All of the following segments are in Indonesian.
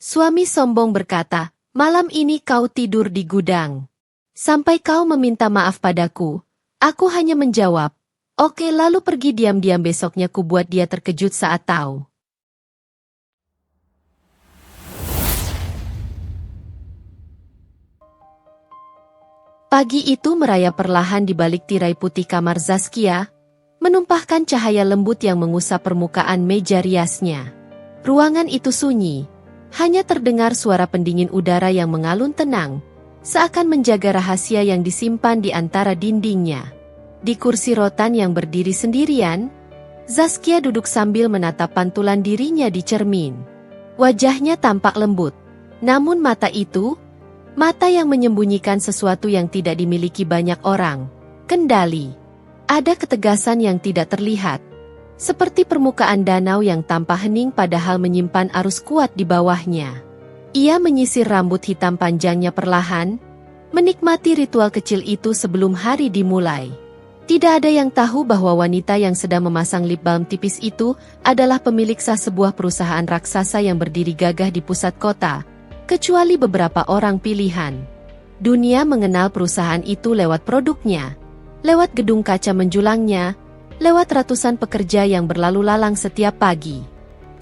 Suami sombong berkata, "Malam ini kau tidur di gudang. Sampai kau meminta maaf padaku." Aku hanya menjawab, "Oke," lalu pergi diam-diam. Besoknya ku buat dia terkejut saat tahu. Pagi itu merayap perlahan di balik tirai putih kamar Zaskia, menumpahkan cahaya lembut yang mengusap permukaan meja riasnya. Ruangan itu sunyi. Hanya terdengar suara pendingin udara yang mengalun tenang, seakan menjaga rahasia yang disimpan di antara dindingnya. Di kursi rotan yang berdiri sendirian, Zaskia duduk sambil menatap pantulan dirinya di cermin. Wajahnya tampak lembut, namun mata itu, mata yang menyembunyikan sesuatu yang tidak dimiliki banyak orang, kendali. Ada ketegasan yang tidak terlihat, seperti permukaan danau yang tanpa hening padahal menyimpan arus kuat di bawahnya. Ia menyisir rambut hitam panjangnya perlahan, menikmati ritual kecil itu sebelum hari dimulai. Tidak ada yang tahu bahwa wanita yang sedang memasang lip balm tipis itu adalah pemilik sah sebuah perusahaan raksasa yang berdiri gagah di pusat kota, kecuali beberapa orang pilihan. Dunia mengenal perusahaan itu lewat produknya, lewat gedung kaca menjulangnya, lewat ratusan pekerja yang berlalu lalang setiap pagi.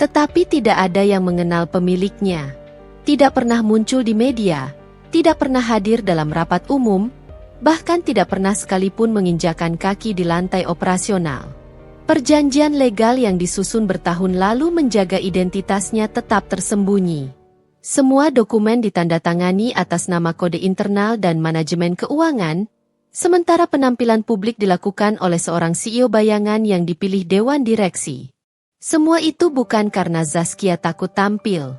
Tetapi tidak ada yang mengenal pemiliknya. Tidak pernah muncul di media, tidak pernah hadir dalam rapat umum, bahkan tidak pernah sekalipun menginjakan kaki di lantai operasional. Perjanjian legal yang disusun bertahun lalu menjaga identitasnya tetap tersembunyi. Semua dokumen ditandatangani atas nama kode internal dan manajemen keuangan, sementara penampilan publik dilakukan oleh seorang CEO bayangan yang dipilih dewan direksi. Semua itu bukan karena Zaskia takut tampil.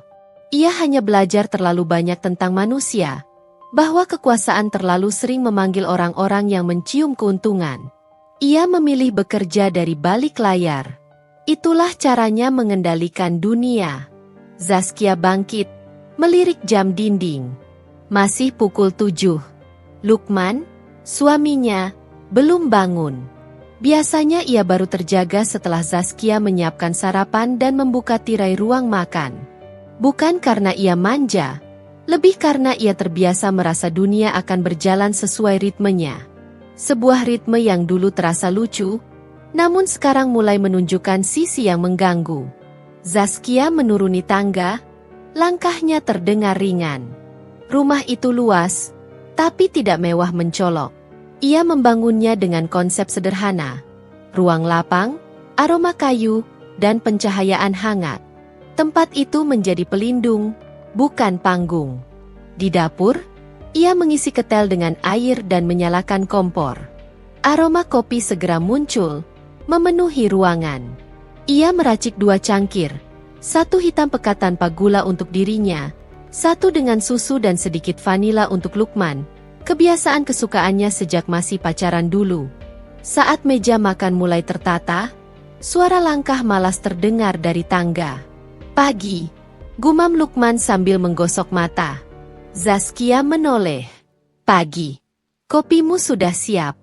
Ia hanya belajar terlalu banyak tentang manusia, bahwa kekuasaan terlalu sering memanggil orang-orang yang mencium keuntungan. Ia memilih bekerja dari balik layar. Itulah caranya mengendalikan dunia. Zaskia bangkit, melirik jam dinding. Masih pukul 7. Lukman, suaminya, belum bangun. Biasanya ia baru terjaga setelah Zaskia menyiapkan sarapan dan membuka tirai ruang makan. Bukan karena ia manja, lebih karena ia terbiasa merasa dunia akan berjalan sesuai ritmenya. Sebuah ritme yang dulu terasa lucu, namun sekarang mulai menunjukkan sisi yang mengganggu. Zaskia menuruni tangga, langkahnya terdengar ringan. Rumah itu luas, tapi tidak mewah mencolok. Ia membangunnya dengan konsep sederhana. Ruang lapang, aroma kayu, dan pencahayaan hangat. Tempat itu menjadi pelindung, bukan panggung. Di dapur, ia mengisi ketel dengan air dan menyalakan kompor. Aroma kopi segera muncul, memenuhi ruangan. Ia meracik 2 cangkir, satu hitam pekat tanpa gula untuk dirinya, satu dengan susu dan sedikit vanila untuk Lukman, kebiasaan kesukaannya sejak masih pacaran dulu. Saat meja makan mulai tertata, suara langkah malas terdengar dari tangga. "Pagi," gumam Lukman sambil menggosok mata. Zaskia menoleh. "Pagi. Kopimu sudah siap."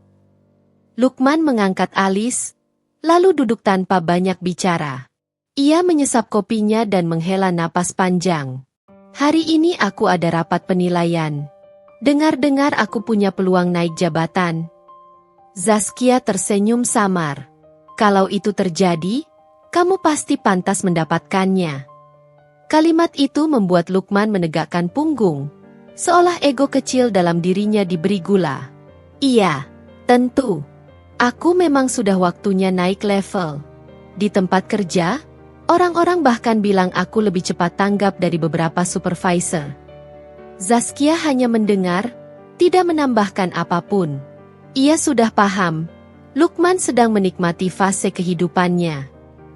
Lukman mengangkat alis, lalu duduk tanpa banyak bicara. Ia menyesap kopinya dan menghela napas panjang. "Hari ini aku ada rapat penilaian. Dengar-dengar aku punya peluang naik jabatan." Zaskia tersenyum samar. "Kalau itu terjadi, kamu pasti pantas mendapatkannya." Kalimat itu membuat Lukman menegakkan punggung, seolah ego kecil dalam dirinya diberi gula. "Iya, tentu. Aku memang sudah waktunya naik level. Di tempat kerja, orang-orang bahkan bilang aku lebih cepat tanggap dari beberapa supervisor." Zaskia hanya mendengar, tidak menambahkan apapun. Ia sudah paham, Lukman sedang menikmati fase kehidupannya.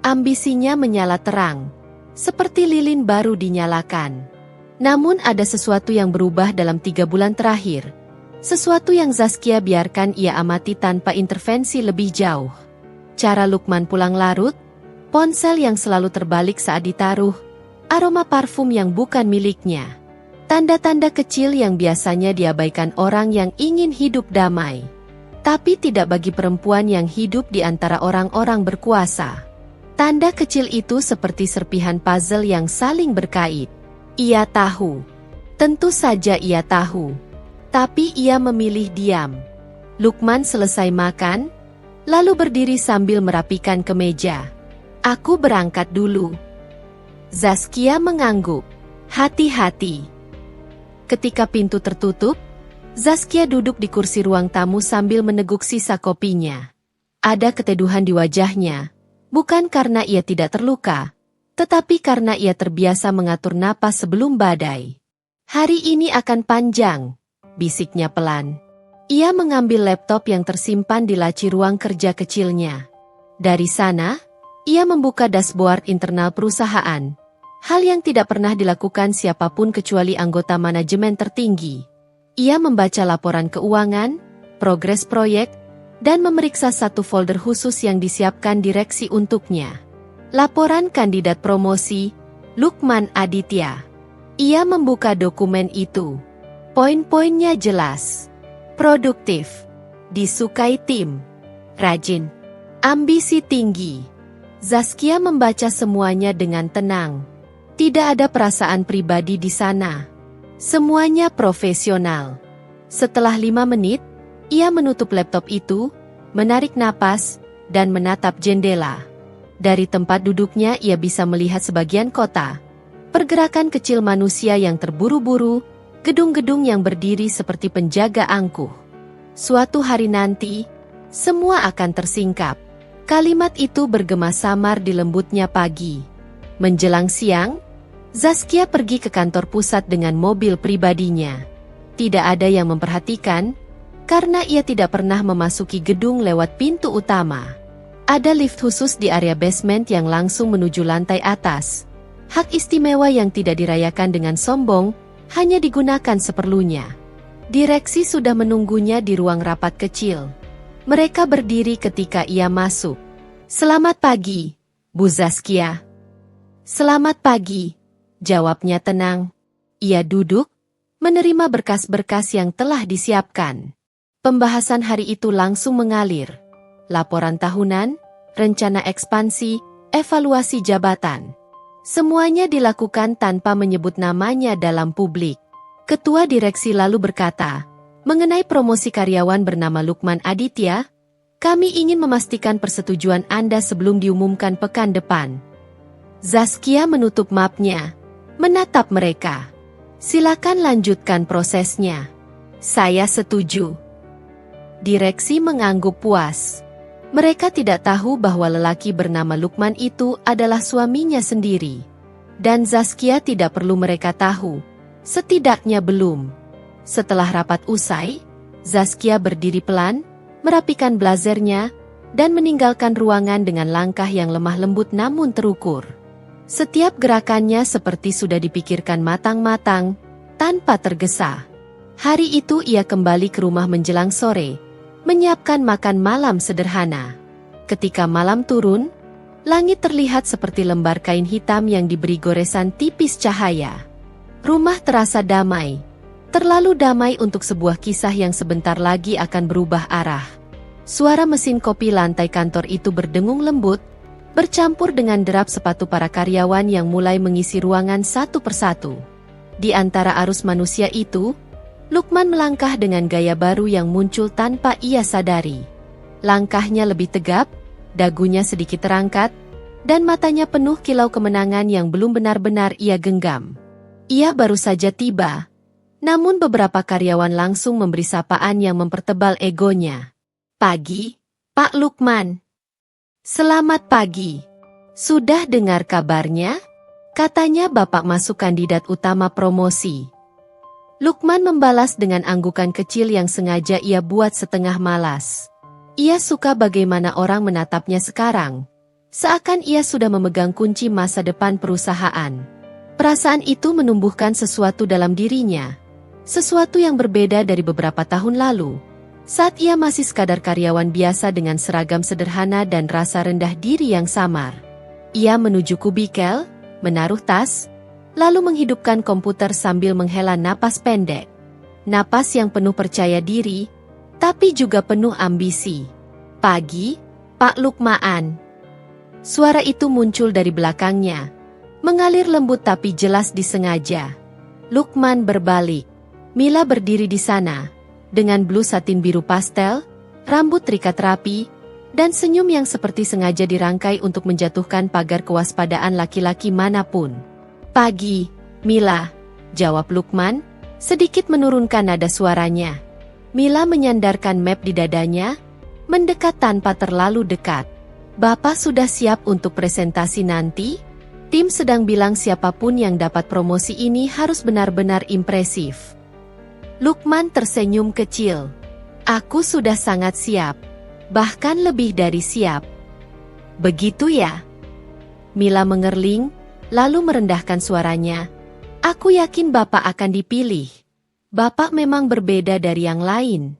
Ambisinya menyala terang, seperti lilin baru dinyalakan. Namun ada sesuatu yang berubah dalam 3 bulan terakhir. Sesuatu yang Zaskia biarkan ia amati tanpa intervensi lebih jauh. Cara Lukman pulang larut, ponsel yang selalu terbalik saat ditaruh, aroma parfum yang bukan miliknya. Tanda-tanda kecil yang biasanya diabaikan orang yang ingin hidup damai. Tapi tidak bagi perempuan yang hidup di antara orang-orang berkuasa. Tanda kecil itu seperti serpihan puzzle yang saling berkait. Ia tahu. Tentu saja ia tahu. Tapi ia memilih diam. Lukman selesai makan, lalu berdiri sambil merapikan kemeja. Aku berangkat dulu. Zaskia mengangguk. Hati-hati. Ketika pintu tertutup, Zaskia duduk di kursi ruang tamu sambil meneguk sisa kopinya. Ada keteduhan di wajahnya, bukan karena ia tidak terluka, tetapi karena ia terbiasa mengatur napas sebelum badai. Hari ini akan panjang, bisiknya pelan. Ia mengambil laptop yang tersimpan di laci ruang kerja kecilnya. Dari sana, ia membuka dashboard internal perusahaan. Hal yang tidak pernah dilakukan siapapun kecuali anggota manajemen tertinggi. Ia membaca laporan keuangan, progres proyek, dan memeriksa satu folder khusus yang disiapkan direksi untuknya. Laporan kandidat promosi, Lukman Aditya. Ia membuka dokumen itu. Poin-poinnya jelas. Produktif. Disukai tim. Rajin. Ambisi tinggi. Zaskia membaca semuanya dengan tenang. Tidak ada perasaan pribadi di sana. Semuanya profesional. Setelah 5 menit, ia menutup laptop itu, menarik napas, dan menatap jendela. Dari tempat duduknya ia bisa melihat sebagian kota. Pergerakan kecil manusia yang terburu-buru, gedung-gedung yang berdiri seperti penjaga angkuh. Suatu hari nanti, semua akan tersingkap. Kalimat itu bergema samar di lembutnya pagi. Menjelang siang, Zaskia pergi ke kantor pusat dengan mobil pribadinya. Tidak ada yang memperhatikan, karena ia tidak pernah memasuki gedung lewat pintu utama. Ada lift khusus di area basement yang langsung menuju lantai atas. Hak istimewa yang tidak dirayakan dengan sombong, hanya digunakan seperlunya. Direksi sudah menunggunya di ruang rapat kecil. Mereka berdiri ketika ia masuk. "Selamat pagi, Bu Zaskia." "Selamat pagi," jawabnya tenang. Ia duduk, menerima berkas-berkas yang telah disiapkan. Pembahasan hari itu langsung mengalir. Laporan tahunan, rencana ekspansi, evaluasi jabatan. Semuanya dilakukan tanpa menyebut namanya dalam publik. Ketua direksi lalu berkata, "Mengenai promosi karyawan bernama Lukman Aditya, kami ingin memastikan persetujuan Anda sebelum diumumkan pekan depan." Zaskia menutup mapnya, menatap mereka. "Silakan lanjutkan prosesnya." "Saya setuju." Direksi mengangguk puas. Mereka tidak tahu bahwa lelaki bernama Lukman itu adalah suaminya sendiri. Dan Zaskia tidak perlu mereka tahu. Setidaknya belum. Setelah rapat usai, Zaskia berdiri pelan, merapikan blazernya, dan meninggalkan ruangan dengan langkah yang lemah lembut namun terukur. Setiap gerakannya seperti sudah dipikirkan matang-matang, tanpa tergesa. Hari itu ia kembali ke rumah menjelang sore, menyiapkan makan malam sederhana. Ketika malam turun, langit terlihat seperti lembar kain hitam yang diberi goresan tipis cahaya. Rumah terasa damai, terlalu damai untuk sebuah kisah yang sebentar lagi akan berubah arah. Suara mesin kopi lantai kantor itu berdengung lembut, bercampur dengan derap sepatu para karyawan yang mulai mengisi ruangan satu persatu. Di antara arus manusia itu, Lukman melangkah dengan gaya baru yang muncul tanpa ia sadari. Langkahnya lebih tegap, dagunya sedikit terangkat, dan matanya penuh kilau kemenangan yang belum benar-benar ia genggam. Ia baru saja tiba, namun beberapa karyawan langsung memberi sapaan yang mempertebal egonya. "Pagi, Pak Lukman." "Selamat pagi. Sudah dengar kabarnya? Katanya Bapak masuk kandidat utama promosi." Lukman membalas dengan anggukan kecil yang sengaja ia buat setengah malas. Ia suka bagaimana orang menatapnya sekarang. Seakan ia sudah memegang kunci masa depan perusahaan. Perasaan itu menumbuhkan sesuatu dalam dirinya. Sesuatu yang berbeda dari beberapa tahun lalu. Saat ia masih sekadar karyawan biasa dengan seragam sederhana dan rasa rendah diri yang samar. Ia menuju kubikel, menaruh tas, lalu menghidupkan komputer sambil menghela napas pendek. Napas yang penuh percaya diri, tapi juga penuh ambisi. "Pagi, Pak Lukman." Suara itu muncul dari belakangnya, mengalir lembut tapi jelas disengaja. Lukman berbalik. Mila berdiri di sana, dengan blus satin biru pastel, rambut terikat rapi, dan senyum yang seperti sengaja dirangkai untuk menjatuhkan pagar kewaspadaan laki-laki manapun. "Pagi, Mila," jawab Lukman, sedikit menurunkan nada suaranya. Mila menyandarkan map di dadanya, mendekat tanpa terlalu dekat. "Bapak sudah siap untuk presentasi nanti? Tim sedang bilang siapapun yang dapat promosi ini harus benar-benar impresif." Lukman tersenyum kecil. "Aku sudah sangat siap. Bahkan lebih dari siap." "Begitu ya?" Mila mengerling, lalu merendahkan suaranya. "Aku yakin Bapak akan dipilih. Bapak memang berbeda dari yang lain."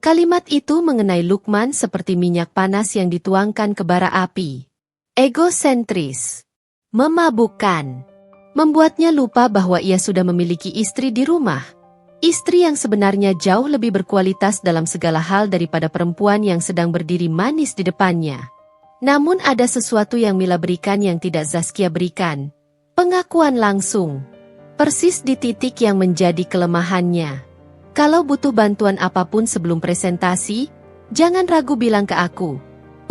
Kalimat itu mengenai Lukman seperti minyak panas yang dituangkan ke bara api. Egosentris, memabukkan, membuatnya lupa bahwa ia sudah memiliki istri di rumah. Istri yang sebenarnya jauh lebih berkualitas dalam segala hal daripada perempuan yang sedang berdiri manis di depannya. Namun ada sesuatu yang Mila berikan yang tidak Zaskia berikan. Pengakuan langsung. Persis di titik yang menjadi kelemahannya. "Kalau butuh bantuan apapun sebelum presentasi, jangan ragu bilang ke aku,"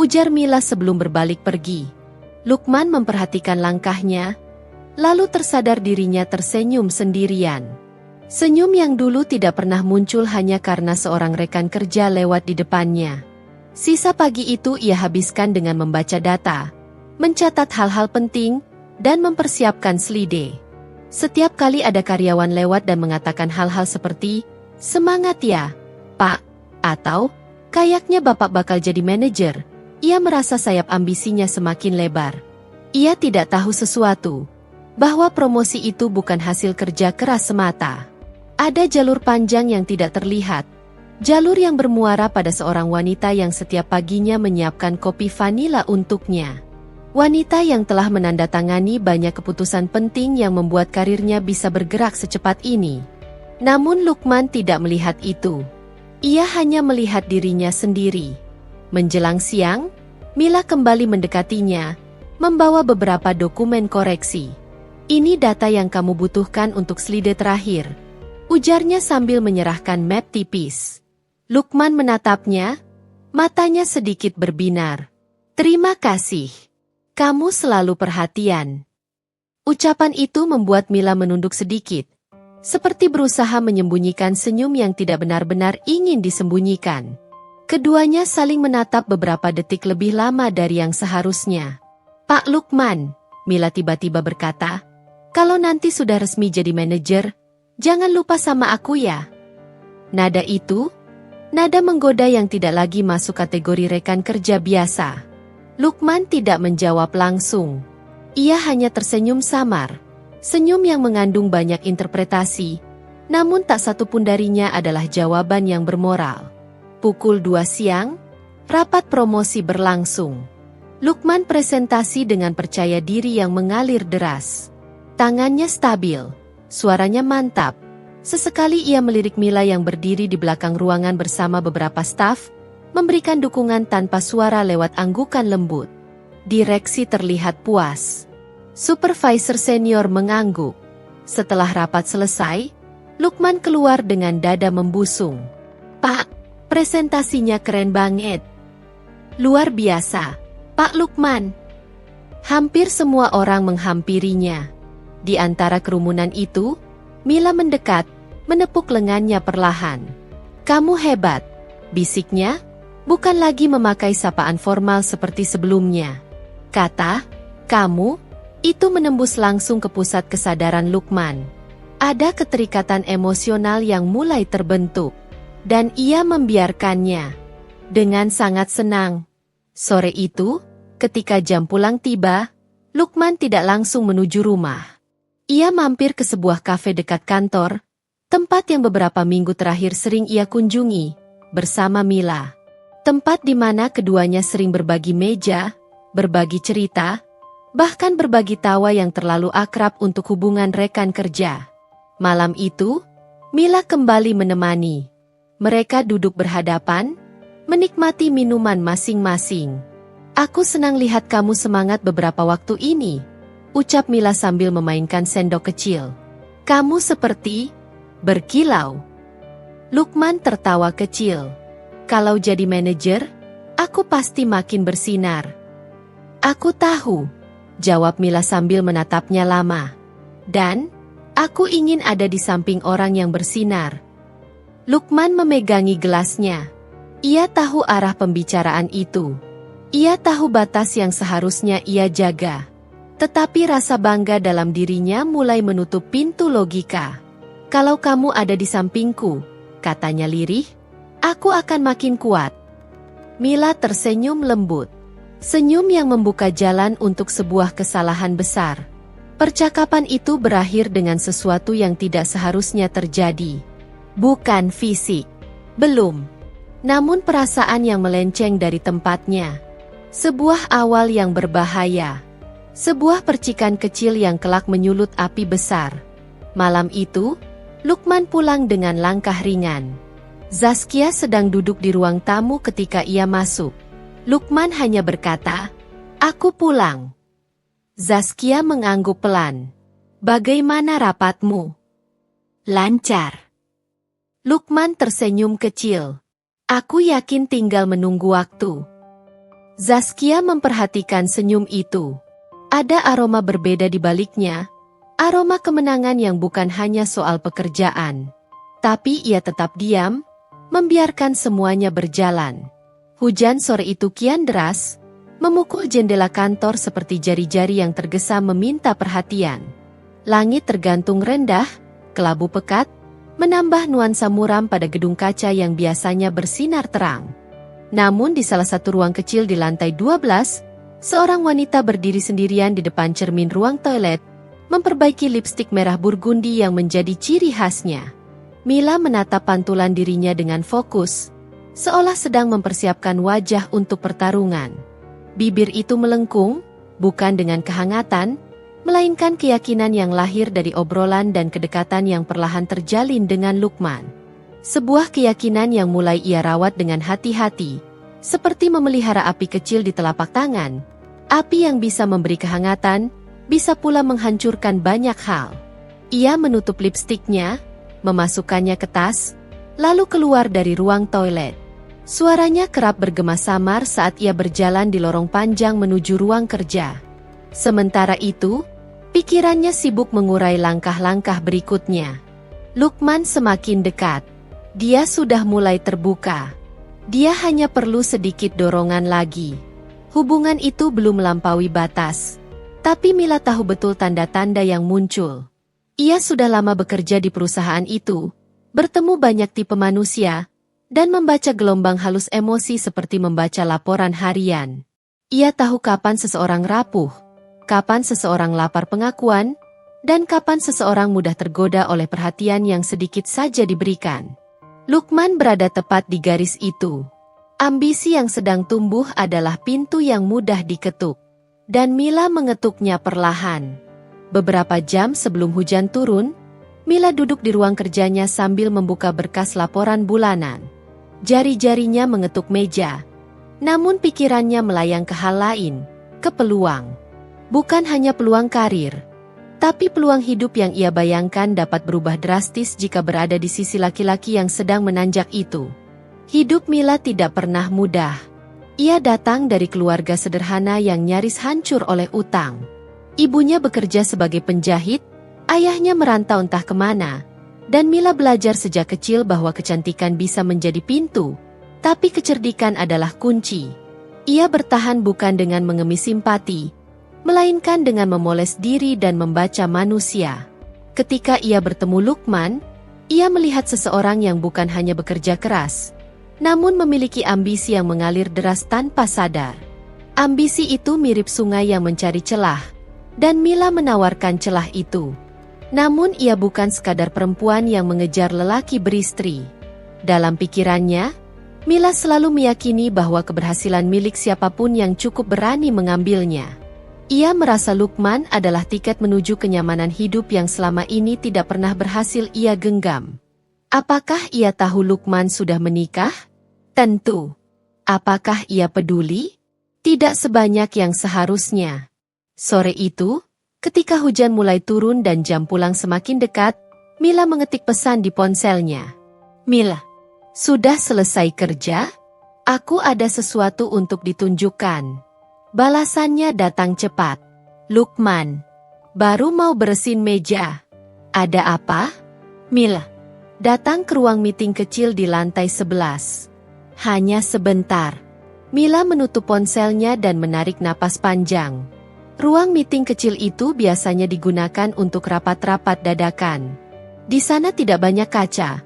ujar Mila sebelum berbalik pergi. Lukman memperhatikan langkahnya, lalu tersadar dirinya tersenyum sendirian. Senyum yang dulu tidak pernah muncul hanya karena seorang rekan kerja lewat di depannya. Sisa pagi itu ia habiskan dengan membaca data, mencatat hal-hal penting, dan mempersiapkan slide. Setiap kali ada karyawan lewat dan mengatakan hal-hal seperti, "Semangat ya, Pak," atau, "Kayaknya Bapak bakal jadi manajer," ia merasa sayap ambisinya semakin lebar. Ia tidak tahu sesuatu, bahwa promosi itu bukan hasil kerja keras semata. Ada jalur panjang yang tidak terlihat, jalur yang bermuara pada seorang wanita yang setiap paginya menyiapkan kopi vanila untuknya. Wanita yang telah menandatangani banyak keputusan penting yang membuat karirnya bisa bergerak secepat ini. Namun Lukman tidak melihat itu. Ia hanya melihat dirinya sendiri. Menjelang siang, Mila kembali mendekatinya, membawa beberapa dokumen koreksi. "Ini data yang kamu butuhkan untuk slide terakhir," ujarnya sambil menyerahkan map tipis. Lukman menatapnya, matanya sedikit berbinar. "Terima kasih. Kamu selalu perhatian." Ucapan itu membuat Mila menunduk sedikit, seperti berusaha menyembunyikan senyum yang tidak benar-benar ingin disembunyikan. Keduanya saling menatap beberapa detik lebih lama dari yang seharusnya. "Pak Lukman," Mila tiba-tiba berkata, "kalau nanti sudah resmi jadi manajer, jangan lupa sama aku ya." Nada itu, nada menggoda yang tidak lagi masuk kategori rekan kerja biasa. Lukman tidak menjawab langsung. Ia hanya tersenyum samar. Senyum yang mengandung banyak interpretasi, namun tak satu pun darinya adalah jawaban yang bermoral. Pukul 2 siang, rapat promosi berlangsung. Lukman presentasi dengan percaya diri yang mengalir deras. Tangannya stabil, suaranya mantap. Sesekali ia melirik Mila yang berdiri di belakang ruangan bersama beberapa staf, memberikan dukungan tanpa suara lewat anggukan lembut. Direksi terlihat puas. Supervisor senior mengangguk. Setelah rapat selesai, Lukman keluar dengan dada membusung. "Pak, presentasinya keren banget." "Luar biasa, Pak Lukman." Hampir semua orang menghampirinya. Di antara kerumunan itu, Mila mendekat, menepuk lengannya perlahan. "Kamu hebat," bisiknya, bukan lagi memakai sapaan formal seperti sebelumnya. Kata, "kamu," itu menembus langsung ke pusat kesadaran Lukman. Ada keterikatan emosional yang mulai terbentuk, dan ia membiarkannya. Dengan sangat senang. Sore itu, ketika jam pulang tiba, Lukman tidak langsung menuju rumah. Ia mampir ke sebuah kafe dekat kantor, tempat yang beberapa minggu terakhir sering ia kunjungi, bersama Mila. Tempat di mana keduanya sering berbagi meja, berbagi cerita, bahkan berbagi tawa yang terlalu akrab untuk hubungan rekan kerja. Malam itu, Mila kembali menemani. Mereka duduk berhadapan, menikmati minuman masing-masing. "Aku senang lihat kamu semangat beberapa waktu ini," ucap Mila sambil memainkan sendok kecil. Kamu seperti berkilau. Lukman tertawa kecil. Kalau jadi manajer, aku pasti makin bersinar. Aku tahu, jawab Mila sambil menatapnya lama. Dan, aku ingin ada di samping orang yang bersinar. Lukman memegangi gelasnya. Ia tahu arah pembicaraan itu. Ia tahu batas yang seharusnya ia jaga. Tetapi rasa bangga dalam dirinya mulai menutup pintu logika. Kalau kamu ada di sampingku, katanya lirih, aku akan makin kuat. Mila tersenyum lembut. Senyum yang membuka jalan untuk sebuah kesalahan besar. Percakapan itu berakhir dengan sesuatu yang tidak seharusnya terjadi. Bukan fisik. Belum. Namun perasaan yang melenceng dari tempatnya. Sebuah awal yang berbahaya. Sebuah percikan kecil yang kelak menyulut api besar. Malam itu, Lukman pulang dengan langkah ringan. Zaskia sedang duduk di ruang tamu ketika ia masuk. Lukman hanya berkata, "Aku pulang." Zaskia mengangguk pelan. "Bagaimana rapatmu?" "Lancar." Lukman tersenyum kecil. "Aku yakin tinggal menunggu waktu." Zaskia memperhatikan senyum itu. Ada aroma berbeda di baliknya, aroma kemenangan yang bukan hanya soal pekerjaan. Tapi ia tetap diam, membiarkan semuanya berjalan. Hujan sore itu kian deras, memukul jendela kantor seperti jari-jari yang tergesa meminta perhatian. Langit tergantung rendah, kelabu pekat, menambah nuansa muram pada gedung kaca yang biasanya bersinar terang. Namun di salah satu ruang kecil di lantai 12, seorang wanita berdiri sendirian di depan cermin ruang toilet, memperbaiki lipstik merah burgundi yang menjadi ciri khasnya. Mila menatap pantulan dirinya dengan fokus, seolah sedang mempersiapkan wajah untuk pertarungan. Bibir itu melengkung, bukan dengan kehangatan, melainkan keyakinan yang lahir dari obrolan dan kedekatan yang perlahan terjalin dengan Lukman. Sebuah keyakinan yang mulai ia rawat dengan hati-hati, seperti memelihara api kecil di telapak tangan. Api yang bisa memberi kehangatan, bisa pula menghancurkan banyak hal. Ia menutup lipstiknya, memasukkannya ke tas, lalu keluar dari ruang toilet. Suaranya kerap bergema samar saat ia berjalan di lorong panjang menuju ruang kerja. Sementara itu, pikirannya sibuk mengurai langkah-langkah berikutnya. Lukman semakin dekat. Dia sudah mulai terbuka. Dia hanya perlu sedikit dorongan lagi. Hubungan itu belum melampaui batas. Tapi Mila tahu betul tanda-tanda yang muncul. Ia sudah lama bekerja di perusahaan itu, bertemu banyak tipe manusia, dan membaca gelombang halus emosi seperti membaca laporan harian. Ia tahu kapan seseorang rapuh, kapan seseorang lapar pengakuan, dan kapan seseorang mudah tergoda oleh perhatian yang sedikit saja diberikan. Lukman berada tepat di garis itu. Ambisi yang sedang tumbuh adalah pintu yang mudah diketuk. Dan Mila mengetuknya perlahan. Beberapa jam sebelum hujan turun, Mila duduk di ruang kerjanya sambil membuka berkas laporan bulanan. Jari-jarinya mengetuk meja. Namun pikirannya melayang ke hal lain, ke peluang. Bukan hanya peluang karir, tapi peluang hidup yang ia bayangkan dapat berubah drastis jika berada di sisi laki-laki yang sedang menanjak itu. Hidup Mila tidak pernah mudah. Ia datang dari keluarga sederhana yang nyaris hancur oleh utang. Ibunya bekerja sebagai penjahit, ayahnya merantau entah kemana, dan Mila belajar sejak kecil bahwa kecantikan bisa menjadi pintu, tapi kecerdikan adalah kunci. Ia bertahan bukan dengan mengemis simpati, melainkan dengan memoles diri dan membaca manusia. Ketika ia bertemu Lukman, ia melihat seseorang yang bukan hanya bekerja keras, namun memiliki ambisi yang mengalir deras tanpa sadar. Ambisi itu mirip sungai yang mencari celah, dan Mila menawarkan celah itu. Namun ia bukan sekadar perempuan yang mengejar lelaki beristri. Dalam pikirannya, Mila selalu meyakini bahwa keberhasilan milik siapapun yang cukup berani mengambilnya. Ia merasa Lukman adalah tiket menuju kenyamanan hidup yang selama ini tidak pernah berhasil ia genggam. Apakah ia tahu Lukman sudah menikah? Tentu. Apakah ia peduli? Tidak sebanyak yang seharusnya. Sore itu, Ketika hujan mulai turun dan jam pulang semakin dekat, Mila mengetik pesan di ponselnya. Mila, sudah selesai kerja? Aku ada sesuatu untuk ditunjukkan. Balasannya datang cepat. Lukman, baru mau beresin meja. Ada apa? Mila, datang ke ruang meeting kecil di lantai 11. Hanya sebentar. Mila menutup ponselnya dan menarik napas panjang. Ruang meeting kecil itu biasanya digunakan untuk rapat-rapat dadakan. Di sana tidak banyak kaca.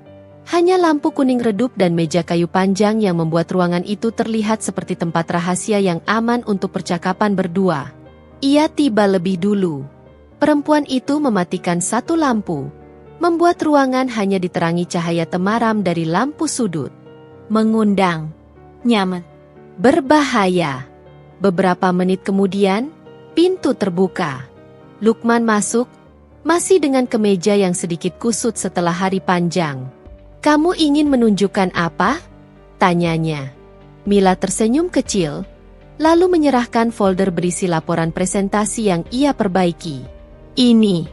Hanya lampu kuning redup dan meja kayu panjang yang membuat ruangan itu terlihat seperti tempat rahasia yang aman untuk percakapan berdua. Ia tiba lebih dulu. Perempuan itu mematikan satu lampu, membuat ruangan hanya diterangi cahaya temaram dari lampu sudut. Mengundang. Nyaman. Berbahaya. Beberapa menit kemudian, pintu terbuka. Lukman masuk, masih dengan kemeja yang sedikit kusut setelah hari panjang. Kamu ingin menunjukkan apa? Tanyanya. Mila tersenyum kecil, lalu menyerahkan folder berisi laporan presentasi yang ia perbaiki. Ini,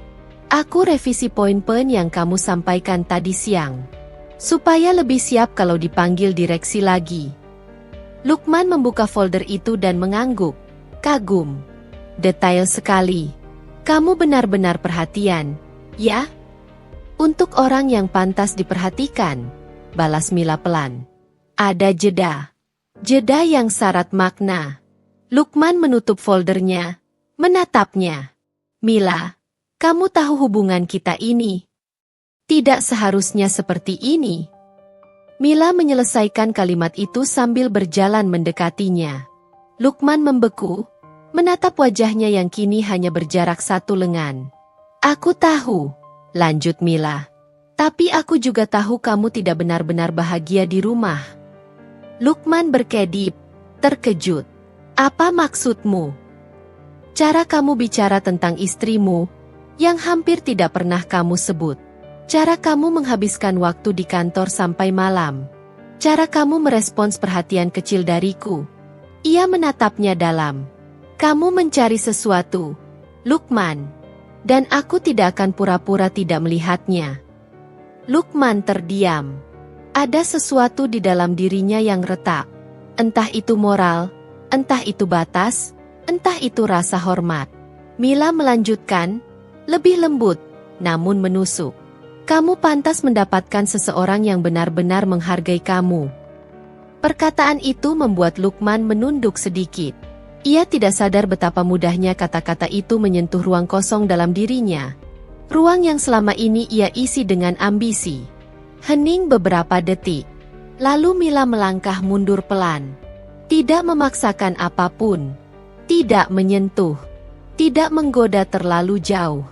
aku revisi poin-poin yang kamu sampaikan tadi siang. Supaya lebih siap kalau dipanggil direksi lagi. Lukman membuka folder itu dan mengangguk, kagum. Detail sekali. Kamu benar-benar perhatian, ya? Untuk orang yang pantas diperhatikan, balas Mila pelan. Ada jeda. Jeda yang syarat makna. Lukman menutup foldernya, menatapnya. Mila, kamu tahu hubungan kita ini. Tidak seharusnya seperti ini. Mila menyelesaikan kalimat itu sambil berjalan mendekatinya. Lukman membeku, menatap wajahnya yang kini hanya berjarak satu lengan. Aku tahu, lanjut Mila. Tapi aku juga tahu kamu tidak benar-benar bahagia di rumah. Lukman berkedip, terkejut. Apa maksudmu? Cara kamu bicara tentang istrimu, yang hampir tidak pernah kamu sebut. Cara kamu menghabiskan waktu di kantor sampai malam. Cara kamu merespons perhatian kecil dariku. Ia menatapnya dalam. Kamu mencari sesuatu, Lukman. Dan aku tidak akan pura-pura tidak melihatnya. Lukman terdiam. Ada sesuatu di dalam dirinya yang retak. Entah itu moral, entah itu batas, entah itu rasa hormat. Mila melanjutkan, lebih lembut, namun menusuk. Kamu pantas mendapatkan seseorang yang benar-benar menghargai kamu. Perkataan itu membuat Lukman menunduk sedikit. Ia tidak sadar betapa mudahnya kata-kata itu menyentuh ruang kosong dalam dirinya. Ruang yang selama ini ia isi dengan ambisi. Hening beberapa detik. Lalu Mila melangkah mundur pelan. Tidak memaksakan apapun. Tidak menyentuh. Tidak menggoda terlalu jauh.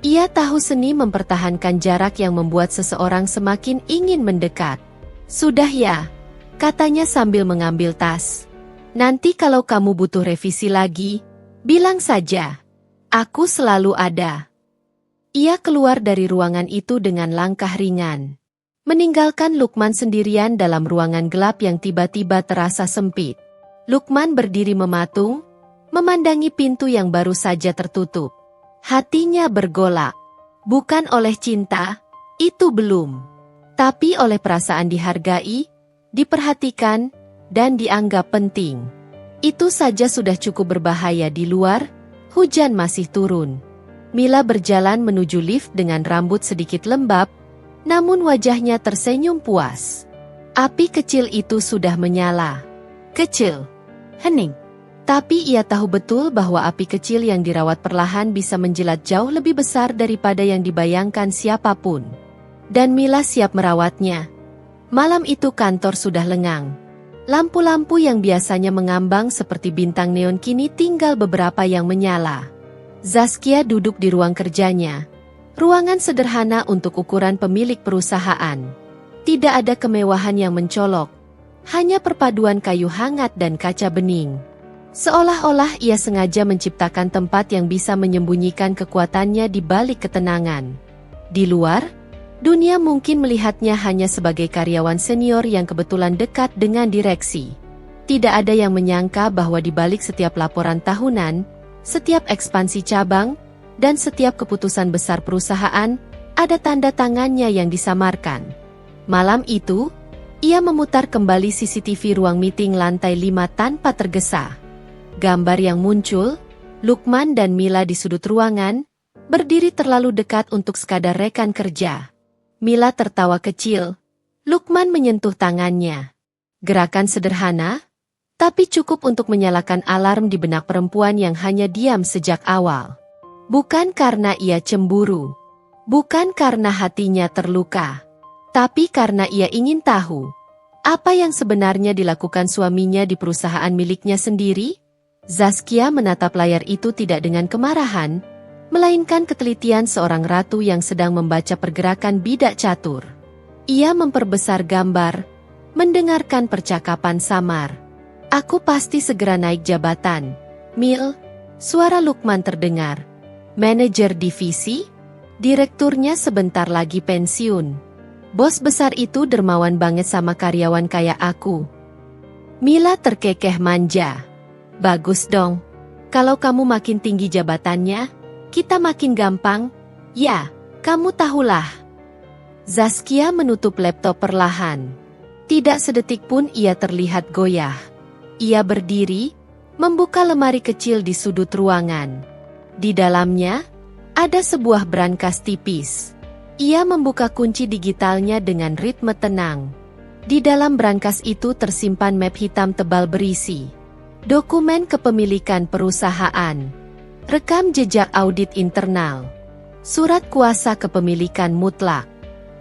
Ia tahu seni mempertahankan jarak yang membuat seseorang semakin ingin mendekat. Sudah ya, katanya sambil mengambil tas. Nanti kalau kamu butuh revisi lagi, bilang saja. Aku selalu ada. Ia keluar dari ruangan itu dengan langkah ringan. Meninggalkan Lukman sendirian dalam ruangan gelap yang tiba-tiba terasa sempit. Lukman berdiri mematung, memandangi pintu yang baru saja tertutup. Hatinya bergolak. Bukan oleh cinta, itu belum. Tapi oleh perasaan dihargai, diperhatikan, dan dianggap penting. Itu saja sudah cukup berbahaya. Di luar, hujan masih turun. Mila berjalan menuju lift dengan rambut sedikit lembab, namun wajahnya tersenyum puas. Api kecil itu sudah menyala. Kecil, hening. Tapi ia tahu betul bahwa api kecil yang dirawat perlahan bisa menjilat jauh lebih besar daripada yang dibayangkan siapapun. Dan Mila siap merawatnya. Malam itu kantor sudah lengang. Lampu-lampu yang biasanya mengambang seperti bintang neon kini tinggal beberapa yang menyala. Zaskia duduk di ruang kerjanya. Ruangan sederhana untuk ukuran pemilik perusahaan. Tidak ada kemewahan yang mencolok. Hanya perpaduan kayu hangat dan kaca bening. Seolah-olah ia sengaja menciptakan tempat yang bisa menyembunyikan kekuatannya di balik ketenangan. Di luar, dunia mungkin melihatnya hanya sebagai karyawan senior yang kebetulan dekat dengan direksi. Tidak ada yang menyangka bahwa di balik setiap laporan tahunan, setiap ekspansi cabang, dan setiap keputusan besar perusahaan ada tanda tangannya yang disamarkan. Malam itu, ia memutar kembali CCTV ruang meeting lantai 5 tanpa tergesa. Gambar yang muncul, Lukman dan Mila di sudut ruangan, berdiri terlalu dekat untuk sekadar rekan kerja. Mila tertawa kecil. Lukman menyentuh tangannya. Gerakan sederhana, tapi cukup untuk menyalakan alarm di benak perempuan yang hanya diam sejak awal. Bukan karena ia cemburu. Bukan karena hatinya terluka. Tapi karena ia ingin tahu, apa yang sebenarnya dilakukan suaminya di perusahaan miliknya sendiri? Zaskia menatap layar itu tidak dengan kemarahan, melainkan ketelitian seorang ratu yang sedang membaca pergerakan bidak catur. Ia memperbesar gambar, mendengarkan percakapan samar. Aku pasti segera naik jabatan. Mil, suara Lukman terdengar. Manajer divisi? Direkturnya sebentar lagi pensiun. Bos besar itu dermawan banget sama karyawan kayak aku. Mila terkekeh manja. Bagus dong. Kalau kamu makin tinggi jabatannya, kita makin gampang. Ya, kamu tahulah. Zaskia menutup laptop perlahan. Tidak sedetik pun ia terlihat goyah. Ia berdiri, membuka lemari kecil di sudut ruangan. Di dalamnya, ada sebuah brankas tipis. Ia membuka kunci digitalnya dengan ritme tenang. Di dalam brankas itu tersimpan map hitam tebal berisi dokumen kepemilikan perusahaan, rekam jejak audit internal, surat kuasa kepemilikan mutlak,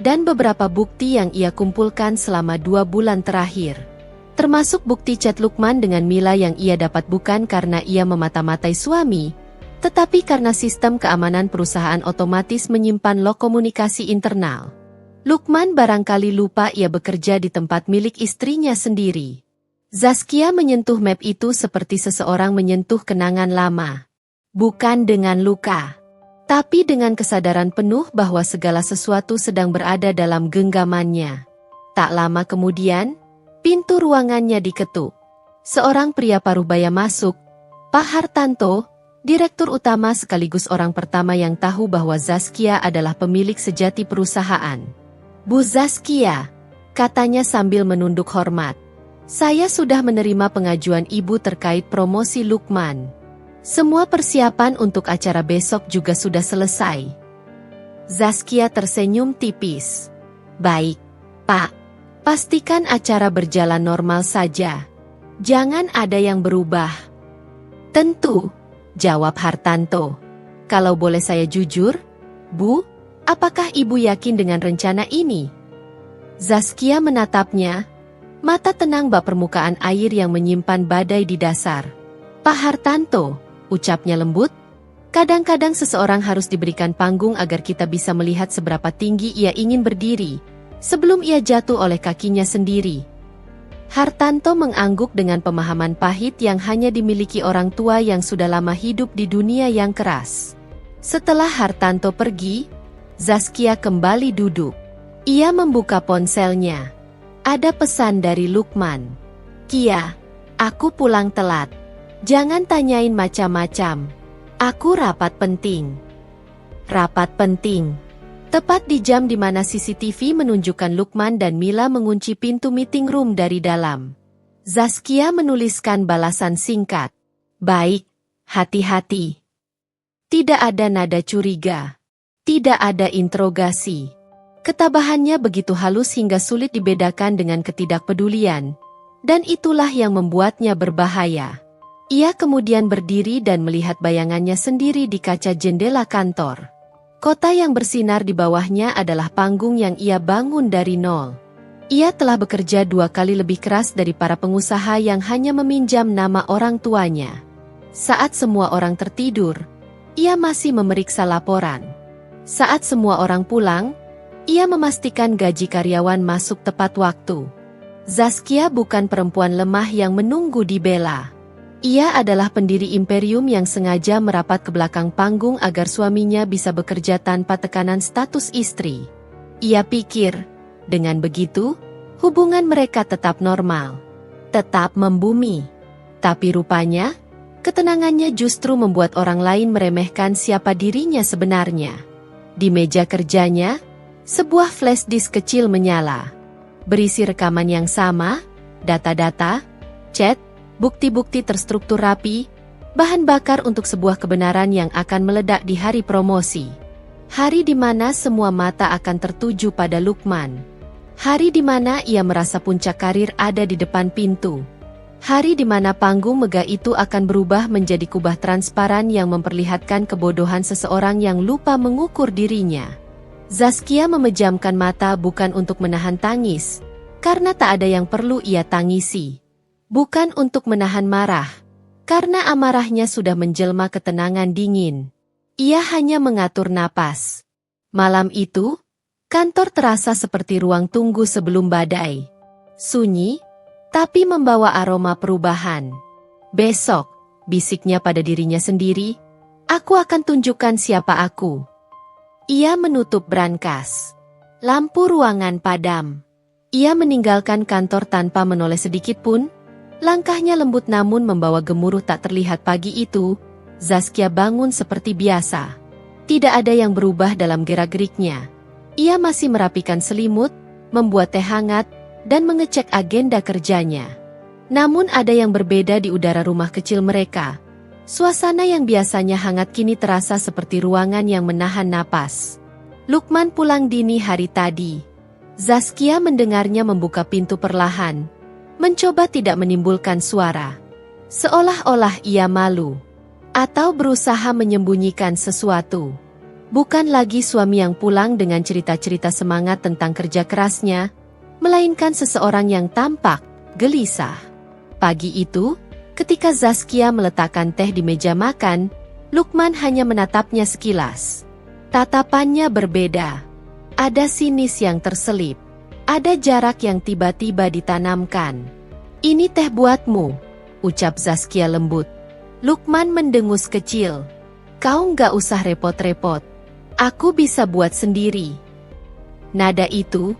dan beberapa bukti yang ia kumpulkan selama 2 bulan terakhir. Termasuk bukti chat Lukman dengan Mila yang ia dapat bukan karena ia memata-matai suami, tetapi karena sistem keamanan perusahaan otomatis menyimpan log komunikasi internal. Lukman barangkali lupa ia bekerja di tempat milik istrinya sendiri. Zaskia menyentuh map itu seperti seseorang menyentuh kenangan lama. Bukan dengan luka, tapi dengan kesadaran penuh bahwa segala sesuatu sedang berada dalam genggamannya. Tak lama kemudian, pintu ruangannya diketuk. Seorang pria parubaya masuk, Pak Hartanto, direktur utama sekaligus orang pertama yang tahu bahwa Zaskia adalah pemilik sejati perusahaan. Bu Zaskia, katanya sambil menunduk hormat. Saya sudah menerima pengajuan ibu terkait promosi Lukman. Semua persiapan untuk acara besok juga sudah selesai. Zaskia tersenyum tipis. Baik, Pak. Pastikan acara berjalan normal saja. Jangan ada yang berubah. Tentu, jawab Hartanto. Kalau boleh saya jujur, Bu, apakah ibu yakin dengan rencana ini? Zaskia menatapnya. Mata tenang bak permukaan air yang menyimpan badai di dasar. Pak Hartanto, ucapnya lembut, kadang-kadang seseorang harus diberikan panggung agar kita bisa melihat seberapa tinggi ia ingin berdiri, sebelum ia jatuh oleh kakinya sendiri. Hartanto mengangguk dengan pemahaman pahit yang hanya dimiliki orang tua yang sudah lama hidup di dunia yang keras. Setelah Hartanto pergi, Zaskia kembali duduk. Ia membuka ponselnya. Ada pesan dari Lukman. Kia, aku pulang telat. Jangan tanyain macam-macam. Aku rapat penting. Rapat penting. Tepat di jam di mana CCTV menunjukkan Lukman dan Mila mengunci pintu meeting room dari dalam. Zaskia menuliskan balasan singkat. Baik, hati-hati. Tidak ada nada curiga. Tidak ada interogasi. Ketabahannya begitu halus hingga sulit dibedakan dengan ketidakpedulian, dan itulah yang membuatnya berbahaya. Ia kemudian berdiri dan melihat bayangannya sendiri di kaca jendela kantor. Kota yang bersinar di bawahnya adalah panggung yang ia bangun dari nol. Ia telah bekerja 2 kali lebih keras dari para pengusaha yang hanya meminjam nama orang tuanya. Saat semua orang tertidur, ia masih memeriksa laporan. Saat semua orang pulang, ia memastikan gaji karyawan masuk tepat waktu. Zaskia bukan perempuan lemah yang menunggu dibela. Ia adalah pendiri imperium yang sengaja merapat ke belakang panggung agar suaminya bisa bekerja tanpa tekanan status istri. Ia pikir, dengan begitu, hubungan mereka tetap normal. Tetap membumi. Tapi rupanya, Ketenangannya justru membuat orang lain meremehkan siapa dirinya sebenarnya. Di meja kerjanya, sebuah flash disk kecil menyala. Berisi rekaman yang sama, data-data, chat, bukti-bukti terstruktur rapi, bahan bakar untuk sebuah kebenaran yang akan meledak di hari promosi. Hari di mana semua mata akan tertuju pada Lukman. Hari di mana ia merasa puncak karir ada di depan pintu. Hari di mana panggung megah itu akan berubah menjadi kubah transparan yang memperlihatkan kebodohan seseorang yang lupa mengukur dirinya. Zaskia memejamkan mata bukan untuk menahan tangis, karena tak ada yang perlu ia tangisi. Bukan untuk menahan marah, karena amarahnya sudah menjelma ketenangan dingin. Ia hanya mengatur napas. Malam itu, kantor terasa seperti ruang tunggu sebelum badai. Sunyi, tapi membawa aroma perubahan. Besok, bisiknya pada dirinya sendiri, aku akan tunjukkan siapa aku. Ia menutup brankas. Lampu ruangan padam. Ia meninggalkan kantor tanpa menoleh sedikit pun. Langkahnya lembut namun membawa gemuruh tak terlihat pagi itu. Zaskia bangun seperti biasa. Tidak ada yang berubah dalam gerak-geriknya. Ia masih merapikan selimut, membuat teh hangat, dan mengecek agenda kerjanya. Namun ada yang berbeda di udara rumah kecil mereka. Suasana yang biasanya hangat kini terasa seperti ruangan yang menahan napas. Lukman pulang dini hari tadi. Zaskia mendengarnya membuka pintu perlahan, mencoba tidak menimbulkan suara. Seolah-olah ia malu, atau berusaha menyembunyikan sesuatu. Bukan lagi suami yang pulang dengan cerita-cerita semangat tentang kerja kerasnya, melainkan seseorang yang tampak gelisah. Pagi itu, ketika Zaskia meletakkan teh di meja makan, Lukman hanya menatapnya sekilas. Tatapannya berbeda. Ada sinis yang terselip. Ada jarak yang tiba-tiba ditanamkan. "Ini teh buatmu," ucap Zaskia lembut. Lukman mendengus kecil. "Kau nggak usah repot-repot. Aku bisa buat sendiri." Nada itu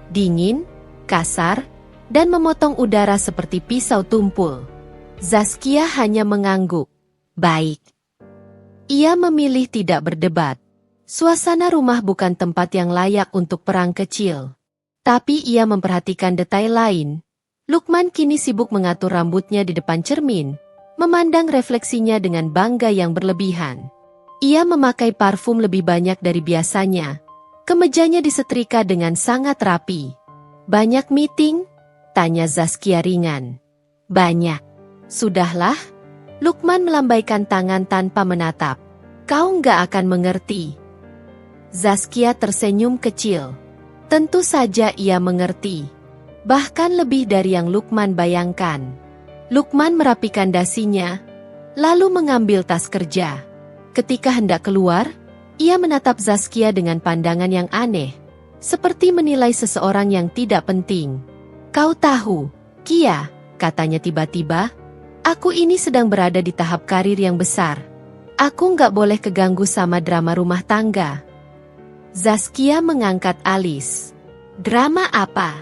dingin, kasar, dan memotong udara seperti pisau tumpul. Zaskia hanya mengangguk. Baik. Ia memilih tidak berdebat. Suasana rumah bukan tempat yang layak untuk perang kecil. Tapi ia memperhatikan detail lain. Lukman kini sibuk mengatur rambutnya di depan cermin, memandang refleksinya dengan bangga yang berlebihan. Ia memakai parfum lebih banyak dari biasanya. Kemejanya disetrika dengan sangat rapi. "Banyak meeting?" tanya Zaskia ringan. "Banyak." "Sudahlah." Lukman melambaikan tangan tanpa menatap. "Kau nggak akan mengerti." Zaskia tersenyum kecil. Tentu saja ia mengerti. Bahkan lebih dari yang Lukman bayangkan. Lukman merapikan dasinya, lalu mengambil tas kerja. Ketika hendak keluar, ia menatap Zaskia dengan pandangan yang aneh. Seperti menilai seseorang yang tidak penting. "Kau tahu, Kia," katanya tiba-tiba, "aku ini sedang berada di tahap karir yang besar. Aku nggak boleh keganggu sama drama rumah tangga." Zaskia mengangkat alis. "Drama apa?"